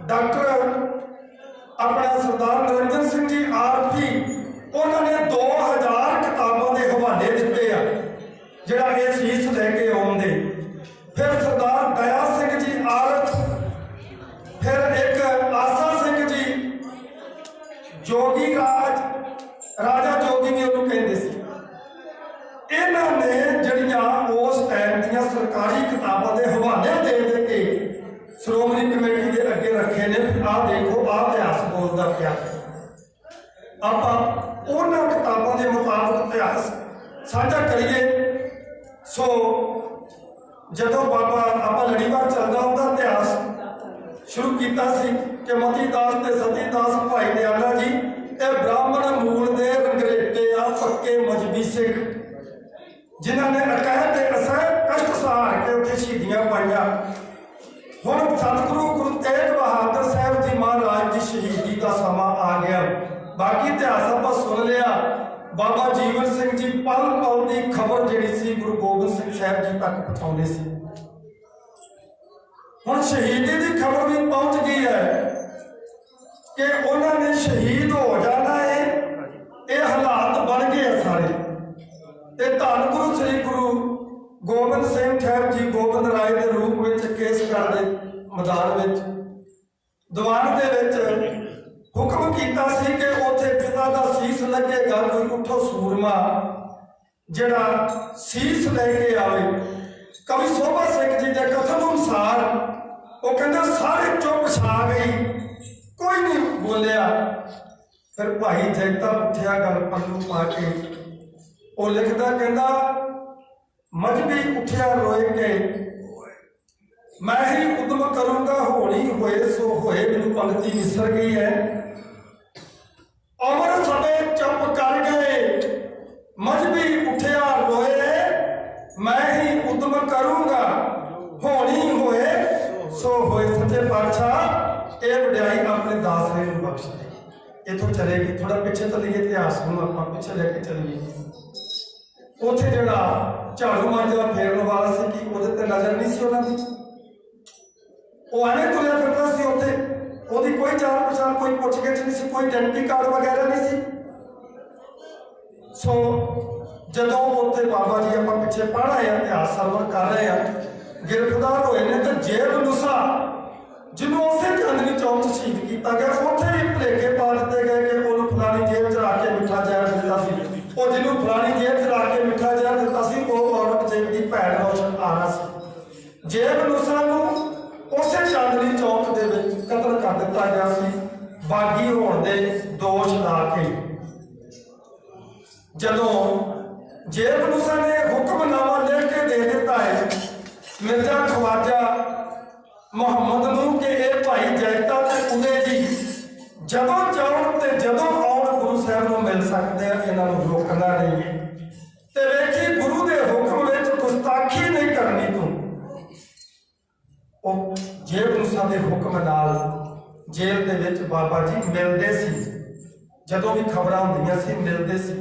ਡਾਕਟਰ ਆਪਣਾ ਸਰਦਾਰ ਨਿਰੰਜਨ ਸਿੰਘ ਜੀ ਆਰਪੀ, ਉਹਨਾਂ ਨੇ 2000 ਕਿਤਾਬਾਂ ਦੇ ਹਵਾਲੇ ਦਿੱਤੇ ਆ ਜਿਹੜਾ ਇਹ ਸੀਸ ਲੈ ਕੇ ਆਉਂਦੇ। ਫਿਰ ਸਰਦਾਰ ਦਇਆ ਸਿੰਘ ਜੀ ਆਰਤ, ਫਿਰ ਇੱਕ ਆਸਾ ਸਿੰਘ ਜੀ, ਜੋਗੀ ਰਾਜਾ ਜੋਗੀ ਵੀ ਉਹਨੂੰ ਕਹਿੰਦੇ ਸੀ। ਇਹਨਾਂ ਨੇ ਜਿਹੜੀਆਂ ਉਸ ਟਾਈਮ ਦੀਆਂ ਸਰਕਾਰੀ ਕਿਤਾਬਾਂ ਦੇ ਹਵਾਲੇ ਦੇ ਦੇ ਕੇ ਸ਼੍ਰੋਮਣੀ ਕਮੇਟੀ ਦੇ ਅੱਗੇ ਰੱਖੇ ਨੇ। ਆਹ ਦੇਖੋ, ਆਹ ਇਤਿਹਾਸ ਬੋਲਦਾ ਪਿਆ। ਆਪਾਂ ਉਹਨਾਂ ਕਿਤਾਬਾਂ ਦੇ ਮੁਤਾਬਕ ਇਤਿਹਾਸ ਸਾਂਝਾ ਕਰੀਏ। ਸੋ ਜਦੋਂ ਬਾਬਾ ਆਪਾਂ ਲੜੀਵਾਰ ਚੱਲਦਾ ਉਹਦਾ ਇਤਿਹਾਸ ਸ਼ੁਰੂ ਕੀਤਾ ਸੀ ਕਿ ਮਤੀ ਦਾਸ ਤੇ ਸਤੀ ਦਾਸ ਭਾਈ ਨਿਆਲਾ ਜੀ ਇਹ ਬ੍ਰਾਹਮਣ ਮੂਲ ਦੇ ਰੰਗਰੇਟੇ ਆ, ਪੱਕੇ ਮਜ਼ਬੀ ਸਿੱਖ, ਜਿਨ੍ਹਾਂ ਨੇ ਅਕੈਦ ਤੇ ਅਸਹਿ ਕਸ਼ਟ ਸਹਾਰ ਕੇ ਉੱਥੇ ਸ਼ਹੀਦੀਆਂ ਪਾਈਆਂ। ਹੁਣ ਸਤਿਗੁਰੂ ਗੁਰੂ ਤੇਗ ਬਹਾਦਰ ਸਾਹਿਬ ਜੀ ਮਹਾਰਾਜ ਦੀ ਸ਼ਹੀਦੀ ਦਾ ਸਮਾਂ ਆ ਗਿਆ। ਬਾਕੀ ਇਤਿਹਾਸ ਆਪਾਂ ਸੁਣ ਲਿਆ। ਬਾਬਾ ਜੀਵਨ ਸਿੰਘ ਜੀ ਪਲ ਪਲ ਦੀ ਖਬਰ ਜਿਹੜੀ ਸੀ ਗੁਰੂ ਗੋਬਿੰਦ ਸਿੰਘ ਸਾਹਿਬ ਜੀ ਤੱਕ ਪਹੁੰਚਾਉਂਦੇ ਸੀ। ਹੁਣ ਸ਼ਹੀਦੀ ਦੀ ਖਬਰ ਵੀ ਪਹੁੰਚ ਗਈ ਹੈ ਕਿ ਉਹਨਾਂ ਨੇ ਸ਼ਹੀਦ ਹੋ ਜਾਣਾ ਹੈ। ਇਹ ਹਾਲਾਤ ਬਣ ਗਏ ਸਾਰੇ। ਤੇ ਧੰਨ ਗੁਰੂ ਸ੍ਰੀ ਗੁਰੂ ਗੋਬਿੰਦ ਸਿੰਘ ਸਾਹਿਬ ਜੀ ਗੋਬਿੰਦ ਰਾਏ ਦੇ ਰੂਪ ਵਿੱਚ ਕੇਸਗੜ੍ਹ ਦੇ ਮੈਦਾਨ ਵਿੱਚ ਦੀਵਾਨ ਦੇ ਵਿੱਚ ਹੁਕਮ ਕੀਤਾ ਸੀ ਕਿ ਉੱਥੇ ਪਿਤਾ ਦਾ ਸੀਸ ਲੱਗੇਗਾ, ਕੋਈ ਉੱਠੋ ਸੂਰਮਾ ਜਿਹੜਾ ਸੀਸ ਲੈ ਕੇ ਆਵੇ। ਕਵੀ ਸੋਭਾ ਸਿੰਘ ਜੀ ਦੇ ਕਥਨ ਅਨੁਸਾਰ ਉਹ ਕਹਿੰਦਾ ਸਾਰੇ ਚੁੱਪ ਛਾ ਗਈ, ਕੋਈ ਨਹੀਂ ਬੋਲਿਆ। ਫਿਰ ਭਾਈ ਜੈਤਾ ਉੱਠਿਆ ਗੱਲ ਪੱਲੂ ਪਾ ਕੇ, ਉਹ ਲਿਖਦਾ ਕਹਿੰਦਾ ਮਜਬੀ ਉੱਠਿਆ ਰੋਏ ਕੇ, ਮੈਂ ਹੀ ਉਦਮ ਕਰੂੰਗਾ ਹੌਲੀ ਹੋਏ ਸੋ ਹੋਏ। ਮੈਨੂੰ ਪੰਕਤੀ ਵਿਸਰ ਗਈ ਹੈ। ਅਮਰ ਸਭੇ ਚੁੱਪ ਕਰ ਗਏ, ਮਜਬੀ ਉੱਠਿਆ ਰੋਏ, ਮੈਂ ਹੀ ਉਦਮ ਕਰੂੰਗਾ ਹੌਲੀ इथों चलेगी थोड़ा पिछे चलीए इतिहास में आप पिछे लेके चलिए उत्थे जिहड़ा झाड़ू मांजदा फेरन वाला सी कि उहदे ते नजर नहीं सी उहनां दी वो एवें तुरिया फिरदा सी उत्थे ओहदी कोई जान पहचान कोई पुछ-गिछ नहीं सी कोई आइडेंटिटी कार्ड वगैरह नहीं सी सो जदों उत्थे बाबा जी आपां पिछे पढ़ रहे हैं इतिहास सरवर कर रहे हैं गिरफ्तार होए ने ते जेब नुसा जिन्हों उसे चांदनी चौक शहीद किया गया उत्थे भी भुलेखे पा दिते गए कि उन्होंने फलानी जेब च रख के मिठा जहर दिता सी वो जिन्हों फलानी जेब च रख के मिठा जहर दिता सी वो औरंगजेब की भैन रोशन आना सी जेब नुसा नूं उसे चांदनी चौक दे विच कतल कर दिता गया सी बागी होण दे दोष ला के जदों जेब नुसा ने हुक्मनामा लिख के दे दिता है मिर्जा ख्वाजा मुहम्मद नूं कि ये भाई जैता ते उदय जी जदों चाहण ते जदों आउण गुरु साहब नूं मिल सकदे आ इन्हां नूं रोकना नहीं है ते वेखी गुरु दे हुक्म विच गुस्ताखी नहीं करनी तूं ओ जेब नुसा दे हुक्म नाल जेल दे विच बाबा जी मिलदे सी जदों भी खबरां हुंदियां सी मिलदे सी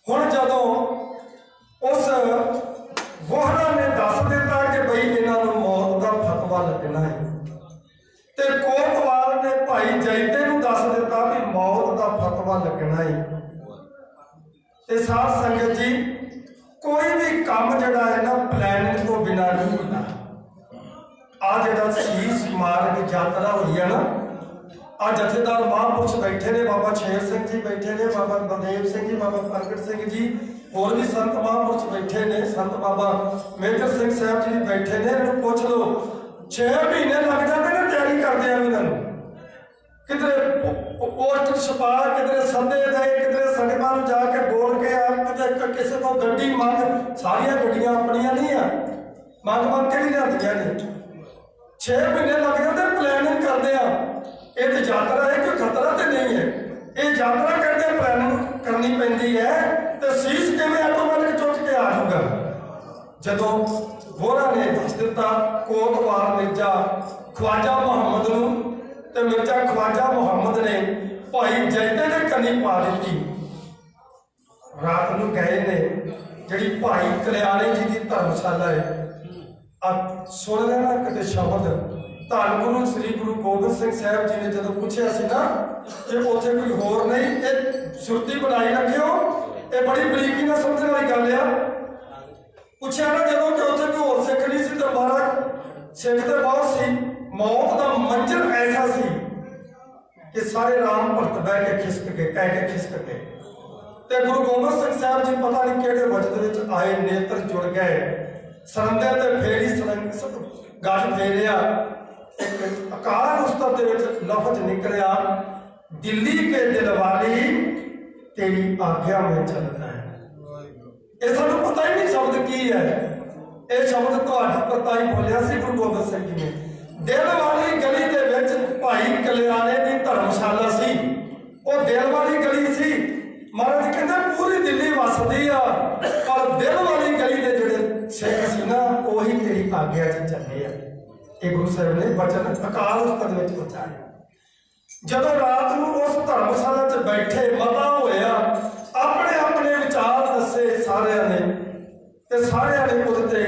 हुण जदों उस वोहरा ने दस दिता कि बई इन्हां नूं मौत दा फतवा लगना है ते कोतवाल ने भाई जैते नूं दस दिता भी मौत दा फतवा लगना है ते साध संगत जी कोई भी काम जिहड़ा है ना प्लानिंग तो बिना नहीं होता आ जिहड़ा शीश मार्ग यात्रा हुई है ना आ जथेदार महापुरुष बैठे ने बाबा शेर सिंह जी बैठे ने बाबा बलदेव सिंह जी बाबा प्रगट सिंह जी और भी संत महापुरुष बैठे ने संत बाबा मेजर सिंह साहब जी बैठे ने इन्हों पूछ लो 6 महीने लग जाते हैं तैयारी करते हैं इन्हों किधरे पोस्टर छपा किधरे सदे गए किधरे संगतां नूं जाके बोल के आ किधरे किसी को गड्डी मंग सारिया गड्डियां अपनियां नहीं आ मंग के भी लियांदियां ने 6 महीने लग जाते प्लानिंग करते हैं ये तो यात्रा है कोई खतरा तो नहीं है ये यात्रा करते प्लानिंग करनी पैंदी है तो शीश किवें ऑटोमैटिक चुक के आ जाऊगा जदों वोहरा ने दस दिता कोतवाल मिर्जा ख्वाजा मुहम्मद नूं ते मिर्जा ख्वाजा मुहम्मद ने भाई जैते ने कनी पा दी रात नूं गए ने जिहड़ी भाई कल्याणी जी की धर्मशाला है अब सुन लेना किते शब्द धन गुरु श्री गुरु गोबिंद सिंह साहब जी ने जब पूछा सी ना कि उत्थे कोई होर नहीं ये सुरती बनाई रखियो ये बड़ी बरीकी ना समझने वाली गल है पूछा ना जब कि उत्थे कोई होर सिख नहीं सी तो महाराज सिख तो बहुत सी मौत का मंजर ऐसा सी कि सारे राम भगत बह के खिसक के कह के खिसक के ते गुरु गोबिंद सिंह साहब जी पता नहीं किहड़े वजद विच आए नेत्र जुड़ गए सरंदे ते फेरी गज फेरिया एक अकाल उस्ताद दे विच लफ्ज निकलिया दिल्ली के दिलवाली तेरी आज्ञा में चलता है ये सानू पता ही नहीं शब्द की है ये शब्द तुहाडी पता ही बोलिया सी गुरु गोबिंद सिंह जी ने दिल वाली गली दे विच भाई कल्याणे दी धर्मशाला सी वो दिल वाली गली सी महाराज कहंदे पूरी दिल्ली वसदी आ पर दिल वाली गली दे जिहड़े सिख सी ना ओही तेरी आज्ञा च चले आ ये गुरु साहब ने वचन अकाल उस्ताद विच उतारिया जदों रात नूं उस धर्मशाला च बैठे मता होया अपने अपने विचार दसे सारिਆਂ ने ते सारिਆਂ ने उहते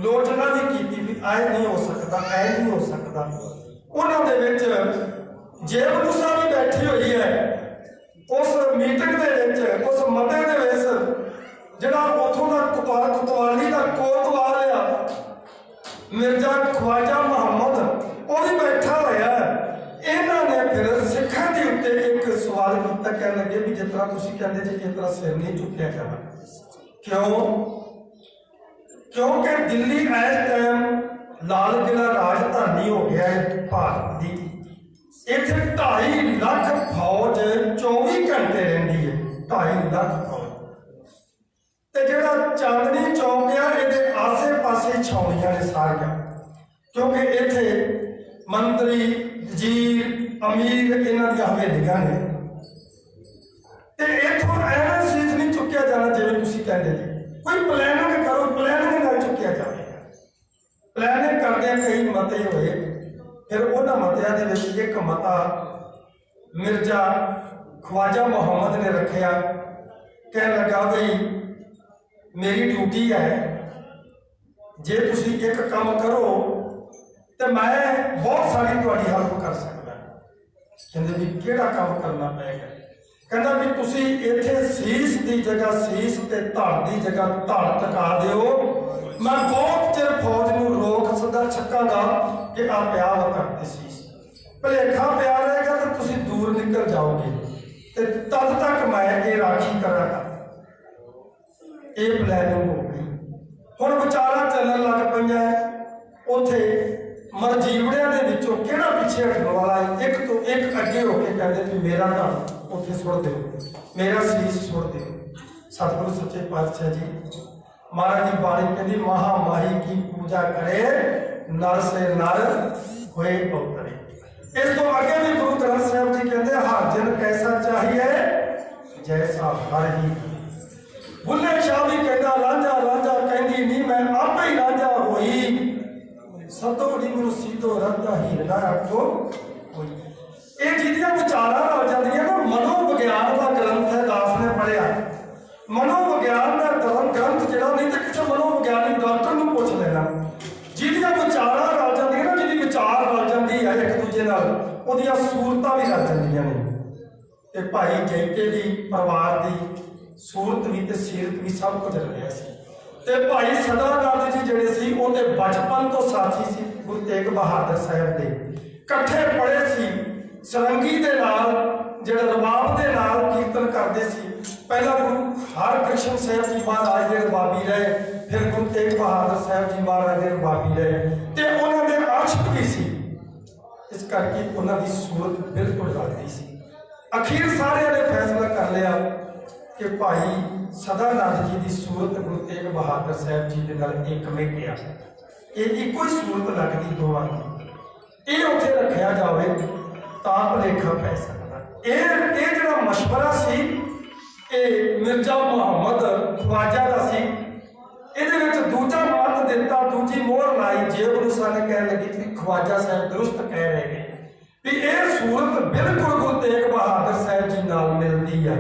लोचना भी कीती भी ऐ नहीं हो सकता ऐ नहीं हो सकता उन्हां दे विच जेब नुसा भी बैठी हुई है उस मीटिंग दे विच उस मते दे विच जिहड़ा उथों दा कोतवाली दा कोतवाल आ मिर्जा ख्वाजा मुहम्मद वो भी बैठा होया इन्हां ने फिर सिखां दे उत्ते एक सवाल किया कहने लगे भी जिस तरह तुसीं कहंदे जी इस तरह सिर नहीं चुकिया जाना क्यों क्योंकि दिल्ली इस टाइम लाल किला राजधानी हो गया है भारत की इत्थे 2.5 लाख फौज 24 घंटे रहिंदी है 2.5 लाख फौज ते जिहड़ा चांदनी चौक है इहदे आसे पासे छाउणियां ने सारियां क्योंकि इत्थे मंत्री वजीर अमीर इन्हां दी हवेलियां ने ते इत्थों ऐना शीश नहीं चुकिया जाना जिवें तुसीं कहंदे जी कोई प्लानिंग करो प्लानिंग नाल चुकिया जाएगा प्लानिंग करदे कई मते होए फिर उन्हां मतियां दे विच एक मता मिर्जा ख्वाजा मोहम्मद ने रखिया। कहने लगा बई मेरी ड्यूटी है, जे तुसी एक काम करो तो मैं बहुत सारी तुहाडी हेल्प कर सकदा। कहंदे भी किहड़ा काम करना पेगा? कहंदा भी तुसी इत्थे सीस की जगह सीस ते धड़ की जगह धड़ टका दिओ, मैं बहुत चिर फौज नूं रोक सदा छकांगा कि आ पिया वा करते सीस, भलेखा पिया रहेगा तो तुसी दूर निकल जाओगे ते तद तक मैं ये राखी करांगा। ये प्लैनिंग हो गई। हुण विचारा चलन लग पईआं। उत्थे मरजीवड़ियां दे विचों किहड़ा पिछे हटण वाला है? एक तो एक अगे हो के कहते भी मेरा धड़ उत्थे सुट दो, मेरा सीस सुट दो। सतगुरु सच्चे पातशाह जी महाराज की बाणी कहती महामाही की पूजा करे नर से नर होए अवतरे। इस तो आगे भी गुरु ग्रंथ साहब जी कहते हर जन कैसा चाहिए जैसा हर ही। बुल्ले शाह भी कहता रांझा रांझा कहती नहीं मैं आपे ही रांझा होई, सतोड़ी गुरु सीधो रंधा ही ना आखो होई। ये जिहदियां विचारां रल जांदियां ना, मनोविग्यान का ग्रंथ है दास ने पढ़िया। मनोविग्यान का ग्रंथ जिहड़ा नहीं तो किसी मनोविग्यानी डॉक्टर नूं पुछ लेना। जिहदियां विचारां रल जांदियां ना, जिहदी विचार रल जांदी है एक दूजे नाल, उहदियां सूरतां भी रल जांदियां ने। ते भाई जैके दी परिवार दी सूरत भी ते सीरत भी सब कुछ रलिया सी। ते भाई सदानंद जी जिहड़े सी उहदे बचपन तो साथी सी गुरु तेग बहादुर साहब दे, इकट्ठे पढ़े सी। सरंगी दे नाल जिहड़े रबाब दे नाल कीर्तन करदे सी। पहला गुरु हरकृष्ण साहब जी महाराज दे रबाबी रहे, फिर गुरु तेग बहादुर साहब जी महाराज दे रबाबी रहे ते उन्हां दे आशिक भी सी। इस करके उन्हां दी सूरत बिल्कुल लगदी सी। अखीर सारे ने फैसला कर लिया कि भाई सदानंद जी की सूरत गुरु तेग बहादुर साहब जी के नाल एक में गया, ये इको ही सूरत लगती दोवां की, ये उत्थे रखिया जावे तां भुलेखा पै सकदा। ये जिहड़ा मशवरा सी ये मिर्जा मुहम्मद ख्वाजा का सी। इहदे विच दूजा मत दिता, दूजी मोहर लाई। जे गुरु साहब ने कहन लगी कि ख्वाजा साहब दुरुस्त कह रहे हैं भी ये सूरत बिल्कुल गुरु तेग बहादुर साहब जी नाल मिलती है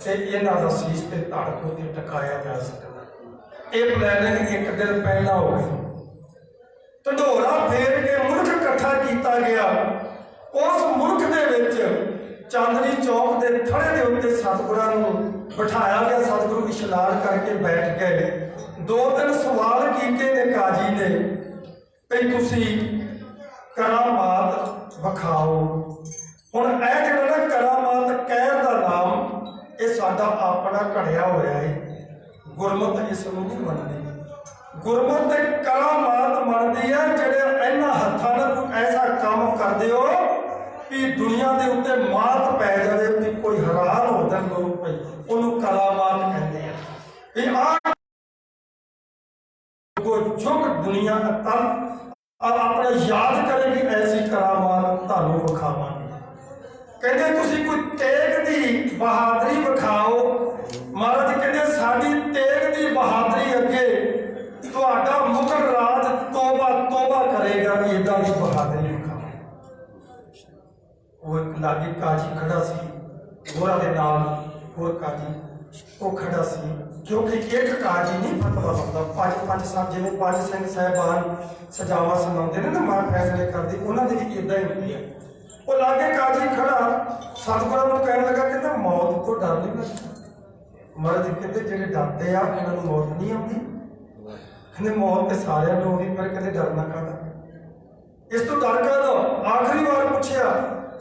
ते इन्हां दा सीस ते धड़ उत्ते टकाया जा सकदा। ये प्लैनिंग एक दिन पहला हो गई। ढंढोरा फेर के मुल्क इकट्ठा किया गया। उस मुल्क दे विच चांदनी चौक के थड़े के उत्ते सतगुरां नूं बिठाया गया। सतगुरु इशनान करके बैठ गए। दो दिन सवाल किए ने काजी ने भी तुसी करामात विखाओ। हुण यह जिहड़ा ना करामात कहर का नाम ये साडा अपना घड़िया होया है। गुरमत इस नूं नहीं मनदी। गुरमत करामात मनदी है जिहड़े इन्हां हत्थां नाल कोई ऐसा काम करदे हो कि दुनिया के उत्ते मात पै जाए, कि कोई हैरान हो जाए लोग भाई उन्होंने करामात कहते हैं। भी आ झुक दुनिया तल अपना याद करेगी ऐसी करामात तुहानूं विखावांगे। कहते तुसीं कोई तेग दी बहादरी विखाओ। महाराज कहते साडी तेग दी बहादरी अगे तुहाडा मुगल राज तौबा तौबा करेगा भी इदां दी बहादरी विखाओ। वो एक लागे काजी खड़ा सी गोरा दे नाल होर काजी वो खड़ा सी, क्योंकि एक काजी नहीं फतवा होता। पांच साहब जिवें पांच सिंह साहिबान सजावा सुनाते हैं ना, मां फैसले करती उन्होंने भी इदा ही होती है। वो लागे काजी खड़ा सतगुरां नूं कहण लगा कहता मौत तो डर नहीं लगता। महाराज कहते जिहड़े डरते आ उन्होंने मौत नहीं आती। कहते मौत तो सारिਆਂ ਨੂੰ आउंदी पर कहते डरना काहदा, इस तो डर काहदा। आखिरी बार पूछया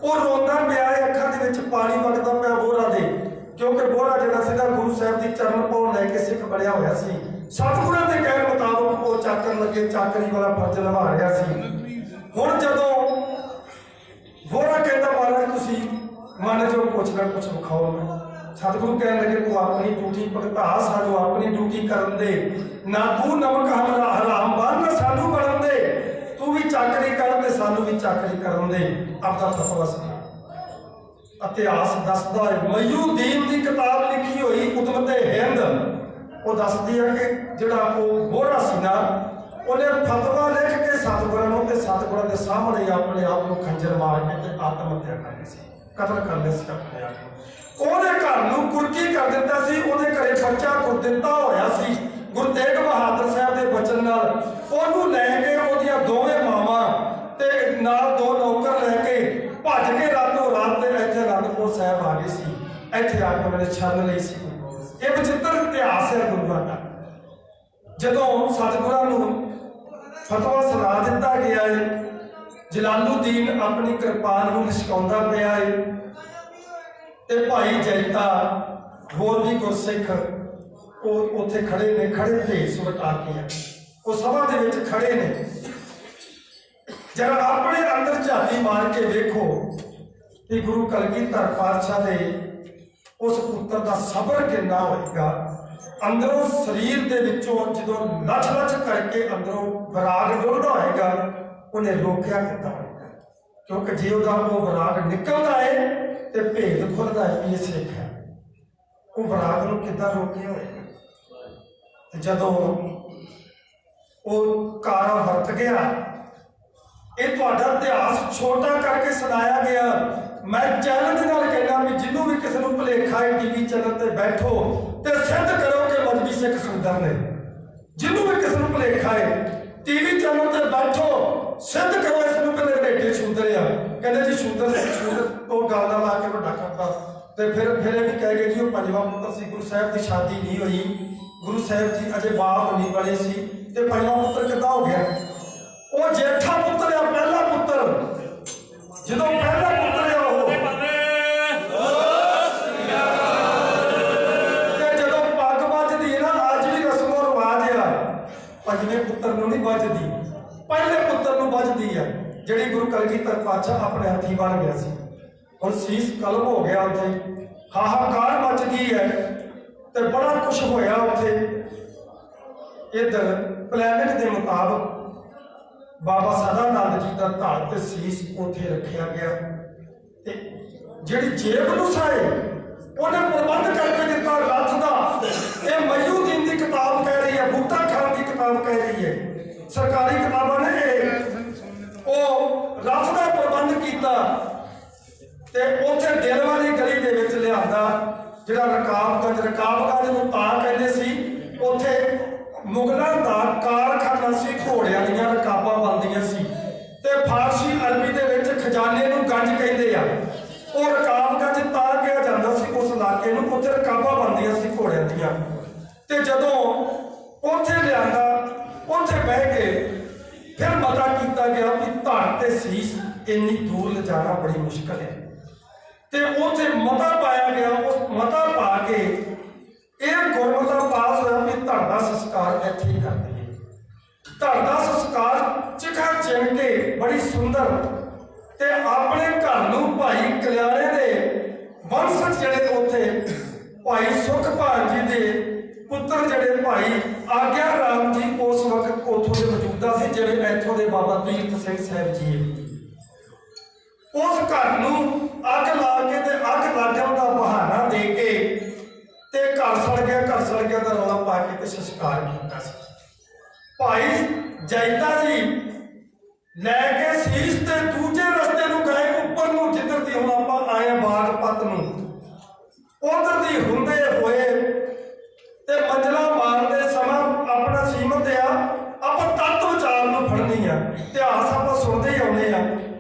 वो रोंदा पिया अखां दे विच पानी वगदा पिया बोरा दे, क्योंकि बोरा जिहड़ा सीधा गुरु साहब की चरण पाउण लैके सिख बणिया होया सी। सतगुरां दे कहण मुताबक वो चाकन लगे चाकरी वाला फर्ज निभा रहा सी। हुण जदों बोरा कहता महाराज तुसीं मन जो पुछना कुछ विखाओ। मैं सतगुरु कहण लगे तू अपनी ड्यूटी भगता सानू अपनी ड्यूटी करन दे, ना तू नमक हराम बन ना सानू बनन दे, तू भी चाकरी कर ते सानू भी चाकरी करन दे। आपका फतवा सुना। इतिहास दसदा है मयूदीन की किताब लिखी हुई उदमते हिंद, वो दसदी है कि जिहड़ा वो बोरा सी ना उन्हें फतवा लिख के सतगुरां नूं ते सतगुरां दे सामने अपने आप को खंजर मार के आत्म हत्या कर दी सी। ਕਤਲ ਕਰ ਲਿਆ ਸੀ ਆਪਣੇ ਆਪ ਨੂੰ। ਉਹਦੇ ਘਰ ਨੂੰ ਕੁਰਕੀ ਕਰ ਦਿੱਤਾ ਸੀ। ਉਹਦੇ ਘਰੇ ਬੱਚਾ ਗੁਰਦਿੱਤਾ ਹੋਇਆ ਸੀ ਗੁਰੂ ਤੇਗ ਬਹਾਦਰ ਸਾਹਿਬ ਦੇ ਬਚਨ ਨਾਲ। ਉਹਨੂੰ ਲੈ ਕੇ ਉਹਦੀਆਂ ਦੋਵੇਂ ਮਾਵਾਂ ਤੇ ਨਾਲ 2 ਨੌਕਰ ਲੈ ਕੇ ਭੱਜ ਕੇ ਰਾਤੋਂ ਰਾਤ ਦੇ ਇੱਥੇ ਅਨੰਦਪੁਰ ਸਾਹਿਬ ਆ ਗਏ ਸੀ। ਇੱਥੇ ਆ ਕੇ ਉਹਨੇ ਛੰਨ ਲਈ ਸੀ। ਇਹ ਵਿਚਿੱਤਰ ਇਤਿਹਾਸ ਹੈ ਗੁਰੂਆਂ ਦਾ। ਜਦੋਂ ਸਤਿਗੁਰਾਂ ਨੂੰ ਫਤਵਾ ਸੁਣਾ ਦਿੱਤਾ ਗਿਆ ਹੈ, ਜਲਾਲੂਦੀਨ ਆਪਣੀ ਕਿਰਪਾਨ ਨੂੰ ਲਿਸ਼ਕਾਉਂਦਾ ਪਿਆ ਹੈ ਤੇ ਭਾਈ ਜੈਤਾ ਹੋਰ ਵੀ ਗੁਰਸਿੱਖ ਉਹ ਉੱਥੇ ਖੜੇ ਨੇ, ਖੜੇ ਭੇਸ ਵਟਾ ਕੇ ਉਹ ਸਭਾ ਦੇ ਵਿੱਚ ਖੜੇ ਨੇ। ਜਰਾ ਆਪਣੇ ਅੰਦਰ ਝਾਤੀ ਮਾਰ ਕੇ ਵੇਖੋ ਕਿ ਗੁਰੂ ਕਲਗੀਧਰ ਪਾਤਸ਼ਾਹ ਦੇ ਉਸ ਪੁੱਤਰ ਦਾ ਸਬਰ ਕਿੰਨਾ ਹੋਏਗਾ। ਅੰਦਰੋਂ ਸਰੀਰ ਦੇ ਵਿੱਚੋਂ ਜਦੋਂ ਲੱਛ ਲੱਛ ਕਰਕੇ ਅੰਦਰੋਂ ਵਿਰਾਗ ਡੁੱਲਦਾ ਹੋਏਗਾ, ਉਹਨੇ ਰੋਕਿਆ ਕਿੱਦਾਂ ਹੋਏਗਾ? ਕਿਉਂਕਿ ਜੇ ਉਹਦਾ ਉਹ ਵਿਰਾਗ ਨਿਕਲਦਾ ਹੈ ਤੇ ਭੇਦ ਖੁੱਲਦਾ ਹੈ ਵੀ ਇਹ ਸਿੱਖ ਹੈ। ਉਹ ਵਿਰਾਗ ਨੂੰ ਕਿੱਦਾਂ ਰੋਕਿਆ ਹੋਏਗਾ? ਤੇ ਜਦੋਂ ਉਹ ਕਾਰਾ ਵਰਤ ਗਿਆ, ਇਹ ਤੁਹਾਡਾ ਇਤਿਹਾਸ ਛੋਟਾ ਕਰਕੇ ਸੁਣਾਇਆ ਗਿਆ। ਮੈਂ ਚੈਲੰਜ ਨਾਲ ਕਹਿੰਦਾ ਵੀ ਜਿਹਨੂੰ ਵੀ ਕਿਸੇ ਨੂੰ ਭੁਲੇਖਾ ਹੈ ਟੀਵੀ ਚੈਨਲ ਤੇ ਬੈਠੋ ਤੇ ਸਿੱਧ ਕਰੋ ਕਿ ਮਜਬੀ ਸਿੱਖ ਸੁੰਦਰ ਨੇ। ਜਿਹਨੂੰ ਵੀ ਕਿਸੇ ਨੂੰ ਭੁਲੇਖਾ ਹੈ ਟੀਵੀ ਚੈਨਲ ਤੇ ਬੈਠੋ, ਸਿੱਧ ਕਰੋ ਇਸ ਨੂੰ ਕਿ ਰੇਡੇ ਸੁੰਦਰ ਆ। ਕਹਿੰਦੇ ਜੀ ਸੁੰਦਰ ਤੋਂ ਗੱਲ ਨਾਲ ਲਾ ਕੇ ਵੱਡਾ ਕਰਦਾ ਤੇ ਫਿਰ ਇਹ ਵੀ ਕਹਿ ਗਏ ਜੀ ਉਹ 5ਵਾਂ ਪੁੱਤਰ ਸੀ। ਗੁਰੂ ਸਾਹਿਬ ਦੀ ਸ਼ਾਦੀ ਨਹੀਂ ਹੋਈ, ਗੁਰੂ ਸਾਹਿਬ ਜੀ ਅਜੇ ਬਾਪ ਨਹੀਂ ਬਣੇ ਸੀ ਤੇ 5ਵਾਂ ਪੁੱਤਰ ਕਿੱਦਾਂ ਹੋ ਗਿਆ? ਉਹ ਜੇਠਾ ਪੁੱਤਰ ਆ, ਪਹਿਲਾ ਪੁੱਤਰ। ਜਦੋਂ ਪਹਿਲਾ ਪੁੱਤਰ ਆ ਉਹ ਤੇ ਜਦੋਂ ਪੱਗ ਵੱਜਦੀ ਨਾ, ਅੱਜ ਵੀ ਰਸਮੋ ਰਿਵਾਜ ਆ, 5ਵੇਂ ਪੁੱਤਰ ਨੂੰ ਨਹੀਂ ਵੱਜਦੀ, ਪਹਿਲੇ ਪੁੱਤਰ ਨੂੰ ਵੱਜਦੀ ਆ, ਜਿਹੜੀ ਗੁਰੂ ਕਲਗੀਧਰ ਪਾਤਸ਼ਾਹ ਆਪਣੇ ਹੱਥੀਂ ਬਣ ਗਿਆ ਸੀ। ਹੁਣ ਸੀਸ ਕਲਮ ਹੋ ਗਿਆ, ਉੱਥੇ ਹਾਹਾਕਾਰ ਮਚ ਗਈ ਹੈ ਤੇ ਬੜਾ ਕੁਛ ਹੋਇਆ ਉੱਥੇ। ਇਧਰ ਪਲੈਨਟ ਦੇ ਮੁਤਾਬਕ ਬਾਬਾ ਸਦਾਨੰਦ ਜੀ ਦਾ ਧੜ ਤੇ ਸੀਸ ਉੱਥੇ ਰੱਖਿਆ ਗਿਆ ਤੇ ਜਿਹੜੀ ਜੇਬ ਨੂੰ ਸਾਏ ਉਹਨੇ ਪ੍ਰਬੰਧ ਕਰਕੇ ਦਿੱਤਾ ਰੱਥ ਦਾ। ਇਹ ਮਯੂਦੀਨ ਦੀ ਕਿਤਾਬ ਕਹਿ ਰਹੀ ਹੈ, ਬੂਟਾ ਖਾਨ ਦੀ ਕਿਤਾਬ ਕਹਿ ਰਹੀ ਹੈ, ਸਰਕਾਰੀ ਕਿਤਾਬਾਂ ਨੇ ਇਹ। ਉਹ ਰੱਥ ਦਾ ਪ੍ਰਬੰਧ ਕੀਤਾ ਤੇ ਉੱਥੇ ਦਿਲ ਵਾਲੀ ਗਲੀ ਦੇ ਵਿੱਚ ਲਿਆਂਦਾ, ਜਿਹੜਾ ਰਕਾਬਗੰਜ ਨੂੰ ਤਾਂ ਕਹਿੰਦੇ ਸੀ। ਉੱਥੇ ਮੁਗਲਾਂ ਦਾ ਕਾਰਖਾਨਾ ਸੀ, ਘੋੜਿਆਂ ਦੀਆਂ ਰਕਾਬਾਂ ਬਣਦੀਆਂ ਸੀ ਤੇ ਫਾਰਸੀ ਅਰਬੀ ਦੇ ਵਿੱਚ ਖਜ਼ਾਨੇ ਨੂੰ ਗੰਜ ਕਹਿੰਦੇ ਆ। ਉਹ ਰਕਾਬਗੰਜ ਤਾਂ ਕਿਹਾ ਜਾਂਦਾ ਸੀ ਉਸ ਇਲਾਕੇ ਨੂੰ, ਉੱਥੇ ਰਕਾਬਾਂ ਬਣਦੀਆਂ ਸੀ ਘੋੜਿਆਂ ਦੀਆਂ। ਤੇ ਜਦੋਂ ਉੱਥੇ ਲਿਆਂਦਾ, ਉੱਥੇ ਬਹਿ ਕੇ ਫਿਰ ਮਤਾ ਕੀਤਾ ਗਿਆ ਵੀ ਧੜ ਤੇ ਸੀਸ ਇੰਨੀ ਦੂਰ ਲਿਜਾਣਾ ਬੜੀ ਮੁਸ਼ਕਲ ਹੈ ਤੇ ਉੱਥੇ ਮਤਾ ਪਾਇਆ ਗਿਆ। ਉਸ ਮਤਾ ਪਾ ਕੇ ਇਹ ਗੁਰਮਤਾ ਪਾਸ ਹੋਇਆ ਵੀ ਧੜ ਦਾ ਸੰਸਕਾਰ ਇੱਥੇ ਹੀ ਕਰ ਦਈਏ। ਧੜ ਦਾ ਸੰਸਕਾਰ ਚਿਖਾ ਚਿਣ ਕੇ ਬੜੀ ਸੁੰਦਰ ਤੇ ਆਪਣੇ ਘਰ ਨੂੰ ਭਾਈ ਕਲਿਆਣੇ ਦੇ ਵੰਸ਼ਜ ਜਿਹੜੇ ਉੱਥੇ ਭਾਈ ਸੁਖਪਾਲ ਜੀ ਦੇ ਪੁੱਤਰ ਜਿਹੜੇ ਭਾਈ ਆਗਿਆ ਰਾਮ ਜੀ ਉਸ ਵਕਤ ਉੱਥੋਂ ਦੇ ਮੌਜੂਦਾ ਸੀ, ਜਿਹੜੇ ਇੱਥੋਂ ਦੇ ਬਾਬਾ ਤੀਰਥ ਸਿੰਘ ਸਾਹਿਬ ਜੀ। ਉਸ ਘਰ ਨੂੰ ਅੱਗ ਲਾ ਕੇ ਤੇ ਅੱਗ ਲੱਗਣ ਦਾ ਬਹਾਨਾ ਦੇ ਕੇ ਤੇ ਘਰ ਸੜ ਗਿਆ ਦਾ ਰੌਲਾ ਪਾ ਕੇ ਤੇ ਸੰਸਕਾਰ ਕੀਤਾ ਸੀ। ਭਾਈ ਜੈਤਾ ਜੀ ਲੈ ਕੇ ਸੀਸ ਤੇ ਦੂਜੇ ਰਸਤੇ ਨੂੰ ਗਏ, ਉੱਪਰ ਨੂੰ, ਜਿੱਧਰ ਦੀ ਹੁਣ ਆਪਾਂ ਆਏ ਆ ਬਾਗਪਤ ਨੂੰ, ਉਧਰ ਦੀ ਹੁੰਦੇ ਹੋਏ ਤੇ ਮੰਜ਼ਲਾ ਮਾਰਦੇ ਸਮਾਂ ਆਪਣਾ ਸੀਮਤ ਆ। ਆਪਾਂ ਤੱਤ ਵਿਚਾਰ ਨੂੰ ਫੜਨੀ ਆ। ਇਤਿਹਾਸ ਆਪਾਂ ਸੁਣਦੇ ਹੀ ਆਉਂਦੇ ਆ,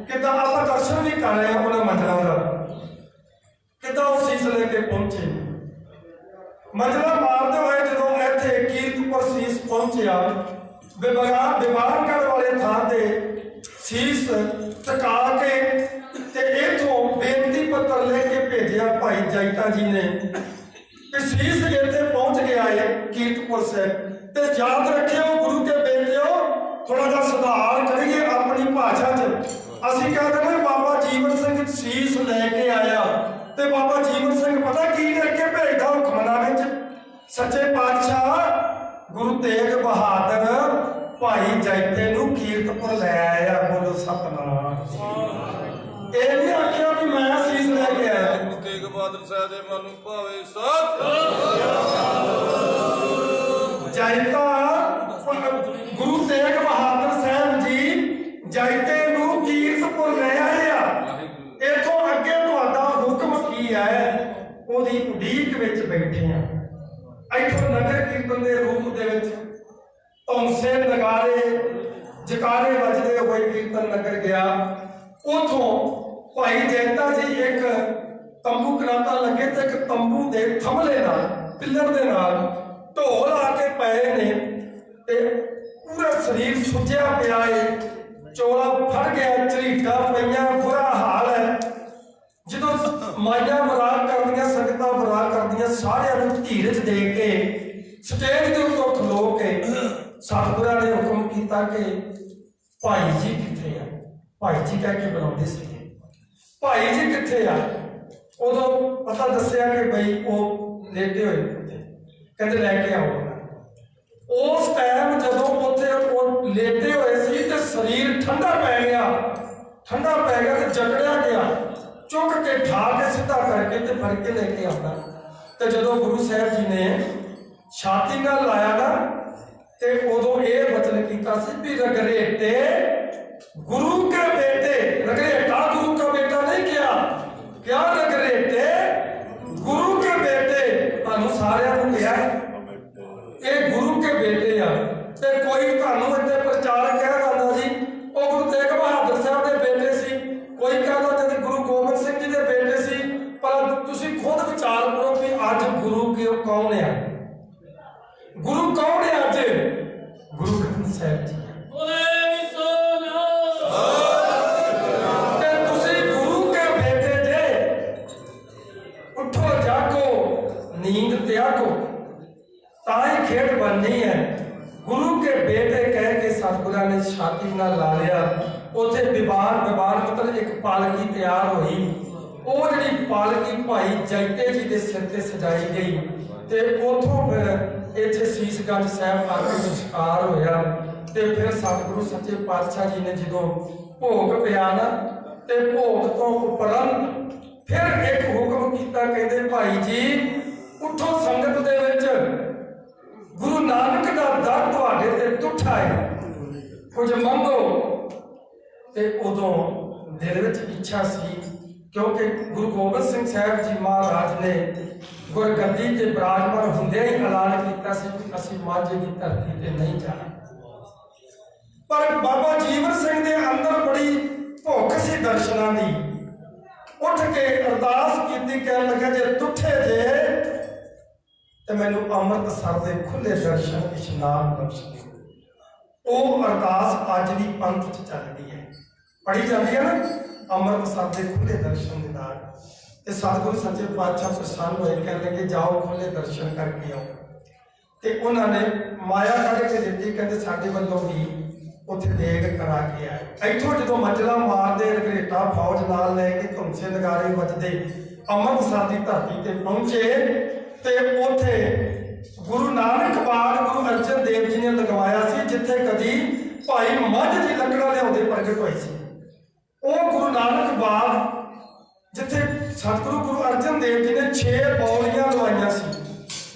ਕਿੱਦਾਂ ਆਪਾਂ ਦਰਸ਼ਨ ਵੀ ਕਰ ਰਹੇ ਆ ਉਹਨਾਂ ਮੰਜ਼ਲਾਂ ਦਾ, ਕਿੱਦਾਂ ਉਹ ਸੀਸ ਲੈ ਕੇ ਪਹੁੰਚੇ। ਮੰਜ਼ਲਾ ਮਾਰਦੇ ਹੋਏ ਜਦੋਂ ਇੱਥੇ ਕੀਰਤਪੁਰ ਸੀਸ ਪਹੁੰਚਿਆ, ਬਿਮਾਰਗੜ੍ਹ ਵਾਲੇ ਥਾਂ ਤੇ ਸੀਸ ਟਿਕਾ ਕੇ ਤੇ ਇੱਥੋਂ ਬੇਨਤੀ ਪੱਤਰ ਲੈ ਕੇ ਭੇਜਿਆ ਭਾਈ ਜੈਤਾ ਜੀ ਨੇ ਕਿ ਸੀਸ ਇੱਥੇ ਪਹੁੰਚ ਗਿਆ ਹੈ ਕੀਰਤਪੁਰ ਸਾਹਿਬ। ਤੇ ਯਾਦ ਰੱਖਿਓ ਗੁਰੂ ਕੇ ਬੇਟਿਓ, ਥੋੜਾ ਜਿਹਾ ਸੁਧਾਰ ਕਰੀਏ ਆਪਣੀ ਭਾਸ਼ਾ 'ਚ। ਅਸੀਂ ਕਹਿੰਦੇ ਨੇ ਬਾਬਾ ਜੀਵਨ ਸਿੰਘ ਸੀਸ ਲੈ ਕੇ ਆਇਆ ਤੇ ਬਾਬਾ ਜੀਵਨ ਸਿੰਘ ਪਤਾ ਕੀ ਲੈ ਕੇ ਭੇਜਦਾ ਹੁਕਮਨਾਮੇ ਵਿੱਚ? ਸੱਚੇ ਪਾਤਸ਼ਾਹ ਗੁਰੂ ਤੇਗ ਬਹਾਦਰ ਭਾਈ ਜੈਤੇ ਨੂੰ ਕੀਰਤਪੁਰ ਲੈ ਆਇਆ। ਬੋਲੋ ਸਤਿਨਾਮ। ਇਹ ਨਹੀਂ ਆਖਿਆ ਵੀ ਮੈਂ ਸੀਸ ਲੈ ਕੇ ਆਇਆ। ਗੁਰੂ ਤੇਗ ਬਹਾਦਰ ਸਾਹਿਬ ਦੇ ਮਨ ਨੂੰ ਭਾਵੇ ਸਤਿ ਜੈਤਾ ਗੁਰੂ ਤੇਗ ਬਹਾਦਰ ਸਾਹਿਬ ਜੀ ਜੈਤੇ ਨੂੰ ਕੀਰਤਪੁਰ ਲੈ ਆਏ ਆ। ਇੱਥੋਂ ਅੱਗੇ ਤੁਹਾਡਾ ਬੈਠੇ ਆ। ਇੱਥੋਂ ਨਗਰ ਕੀਰਤਨ ਦੇ ਰੂਪ ਦੇ ਵਿੱਚ ਧੌਂਸੇ ਨਗਾਰੇ ਜਕਾਰੇ ਵੱਜਦੇ ਹੋਏ ਕੀਰਤਨ ਨਗਰ ਗਿਆ। ਉਥੋਂ ਭਾਈ ਜੈਤਾ ਜੀ ਇੱਕ ਤੰਬੂ ਕਰਾਤਾ ਲੱਗੇ ਤੇ ਇੱਕ ਤੰਬੂ ਦੇ ਥੰਮਲੇ ਨਾਲ ਪਿੱਲਰ ਦੇ ਨਾਲ ਢੋਲ ਆ ਕੇ ਪਏ ਨੇ ਤੇ ਪੂਰਾ ਸਰੀਰ ਸੁੱਜਿਆ ਪਿਆ ਏ, ਚੋਲਾ ਫੜ ਗਿਆ, ਝਰੀਟਾਂ ਪਈਆਂ, ਬੁਰਾ ਹਾਲ ਹੈ। ਜਦੋਂ ਮਾਈਆਂ ਬਰਾਤ ਕਰਦੀਆਂ, ਸੰਗਤਾਂ ਬਰਾਤ ਕਰਦੀਆਂ, ਸਾਰਿਆਂ ਨੂੰ ਧੀਰਜ ਦੇ ਕੇ ਸਟੇਜ ਦੇ ਉੱਤੇ ਖਲੋ ਕੇ ਸਤਿਗੁਰਾਂ ਨੇ ਹੁਕਮ ਕੀਤਾ ਕਿ ਭਾਈ ਜੀ ਕਿੱਥੇ ਆ? ਭਾਈ ਜੀ ਕਹਿ ਕੇ ਬੁਲਾਉਂਦੇ ਸੀ, ਭਾਈ ਜੀ ਕਿੱਥੇ ਆ? ਉਦੋਂ ਪਤਾ ਦੱਸਿਆ ਕਿ ਬਈ ਉਹ ਲੇਟੇ ਹੋਏ ਉੱਤੇ, ਕਹਿੰਦੇ ਲੈ ਕੇ ਆਓ। ਉਸ ਟਾਈਮ ਜਦੋਂ ਉੱਥੇ ਉਹ ਲੇਟੇ ਹੋਏ ਸੀ ਤੇ ਸਰੀਰ ਠੰਡਾ ਪੈ ਗਿਆ ਤੇ ਜਕੜਿਆ ਗਿਆ, ਚੁੱਕ ਕੇ ਠਾ ਕੇ ਸਿੱਧਾ ਕਰਕੇ ਤੇ ਫੜ ਕੇ ਲੈ ਕੇ ਆਉਂਦਾ। ਤੇ ਜਦੋਂ ਗੁਰੂ ਸਾਹਿਬ ਜੀ ਨੇ ਛਾਤੀ ਨਾਲ ਲਾਇਆ ਨਾ ਤੇ ਉਦੋਂ ਇਹ ਵਚਨ ਕੀਤਾ ਸੀ ਵੀ ਰਗਰੇਟੇ गुरु के बेटे, रगरेटा गुरु का बेटा नहीं किया, क्या रगरेटे गुरु के बेटे, ਤੁਹਾਨੂੰ ਸਾਰਿਆਂ ਨੂੰ ਕਿਹਾ ਇਹ ਗੁਰੂ ਕੇ ਬੇਟੇ ਆ। ਤੇ ਕੋਈ ਤੁਹਾਨੂੰ ਇੱਥੇ ਪ੍ਰਚਾਰਕ ਕਹਿ ਦਿੰਦਾ ਜੀ ਉਹ ਗੁਰੂ ਤੇਗ ਬਹਾਦਰ ਸਾਹਿਬ ਦੇ ਬੇਟੇ ਸੀ, ਕੋਈ ਕਹਿੰਦਾ ਜੀ ਗੁਰੂ ਗੋਬਿੰਦ ਸਿੰਘ ਜੀ ਦੇ ਬੇਟੇ ਸੀ। ਪਰ ਤੁਸੀਂ ਖੁਦ ਵਿਚਾਰ ਕਰੋ ਕਿ ਅੱਜ ਗੁਰੂ ਕੌਣ ਹੈ? ਗੁਰੂ ਕੌਣ ਹੈ ਅੱਜ? ਗੁਰੂ ਗ੍ਰੰਥ ਸਾਹਿਬ ਜੀ। नींद त्यागो ताई खेड बननी है। गुरु के बेटे कह के सतगुरा ने छाती ना ला लिया। उसे विवान मतलब एक पालकी तैयार हुई। वो जी पालकी भाई जैते जी के सिर से सजाई गई ते उथों फिर इत्थे सीसगंज साहब आके विचकार होया ते फिर सतगुरु सच्चे पातशाह जी ने जो भोग पिया ना ते भोग तो उपरंत फिर एक हुक्म किया, कहते भाई जी उठो संगत दे विच गुरु नानक दा दर तुहाडे ते टुठा है, कुछ मंगो। ते उदों दिल विच इच्छा सी क्योंकि गुरु गोबिंद सिंह साहब जी महाराज ने गुरगद्दी ते विराजमान हुंदे ही ऐलान किया सी कि असीं माझे दी धरती ते नहीं जाना। पर बाबा जीवन सिंह दे अंदर बड़ी भुख सी दर्शनां दी। उठ के अरदास की, कहने लगे जे टुठे जे तो मैनू अमृतसर के खुले दर्शन इशनान बख्श दे। वो अरदास अज भी पंथ च चल रही है, पढ़ी जाती है ना, अमृतसर के खुले दर्शन दीदार। तो सतगुरु सच्चे पातशाह प्रसन्न होए, कह लगे जाओ खुले दर्शन करके आओ। तो उन्होंने माया कढ़ के दी, कहते साडे वालों भी उत्थे देग करा के आए। इथों जो मंजला मारते रगरेटा फौज नाल लैके धुमसे नगारे बजते अमृतसर की धरती ते पहुंचे। ते उथे गुरु नानक बाग गुरु अर्जन देव जी ने लगवाया सी, जिथे कदी भाई मझ की लकड़ा लियाउंदे प्रगट होए सी। वो गुरु नानक बाग जिथे सतगुरु गुरु अर्जन देव जी ने 6 पौड़ियां लवाइया सी।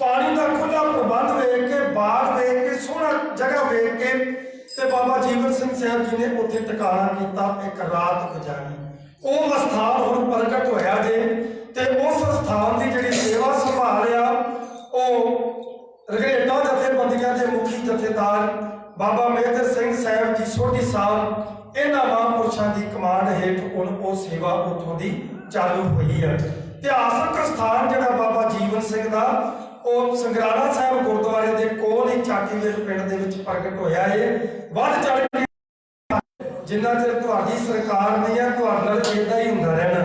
पानी का खुला प्रबंध वेख के, बाग वेख के, सोहना जगह वेख के ते बाबा जीवन सिंह साहब जी ने उत्थे टिकाणा कीता, एक रात गुजारी। वो स्थान हुण प्रगट होया जे ते उस स्थान की जिहड़ी सेवा संभालिया वो रगरेटा जथेबंदियां के मुखी जथेदार बाबा मेहतर सिंह साहब जी सोढी साहब, इन्हां महापुरुषां की कमांड हेठ हुण वो सेवा उत्थों दी चालू हुई है। इतिहासक स्थान जिहड़ा बाबा जीवन सिंह दा ਉਹ ਸੰਗਰਾਲਾ ਸਾਹਿਬ ਗੁਰਦੁਆਰੇ ਦੇ ਕੋਲ ਹੀ ਚਾਟੀ ਦੇ ਪਿੰਡ ਦੇ ਵਿੱਚ ਪ੍ਰਗਟ ਹੋਇਆ ਹੈ। ਵੱਧ ਚੜ ਕੇ ਜਿੰਨਾ ਚਿਰ ਤੁਹਾਡੀ ਸਰਕਾਰ ਨਹੀਂ ਹੈ ਤੁਹਾਡੇ ਨਾਲ ਇਦਾਂ ਹੀ ਹੁੰਦਾ ਰਹਿਣਾ।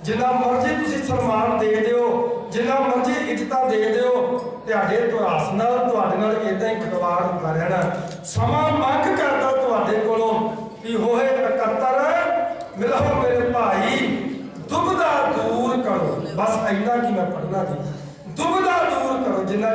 ਜਿੰਨਾ ਮਰਜ਼ੀ ਤੁਸੀਂ ਸਨਮਾਨ ਦੇ ਦਿਓ, ਜਿੰਨਾ ਮਰਜ਼ੀ ਇੱਜ਼ਤਾਂ ਦੇ ਦਿਓ, ਤੁਹਾਡੇ ਇਤਿਹਾਸ ਨਾਲ ਤੁਹਾਡੇ ਨਾਲ ਇਦਾਂ ਹੀ ਖਿਲਵਾੜ ਹੁੰਦਾ ਰਹਿਣਾ। ਸਮਾਂ ਮੰਗ ਕਰਦਾ ਤੁਹਾਡੇ ਕੋਲੋਂ ਕਿ ਹੋਏ 71 ਮਿਲੋ ਮੇਰੇ ਭਾਈ ਦੁਬਦਾ ਦੂਰ ਕਰੋ। ਬਸ ਇੰਨਾ ਕੀ ਮੈਂ ਪੜ੍ਹਨਾ ਜੀ, दुबदा दूर करो जिन्ना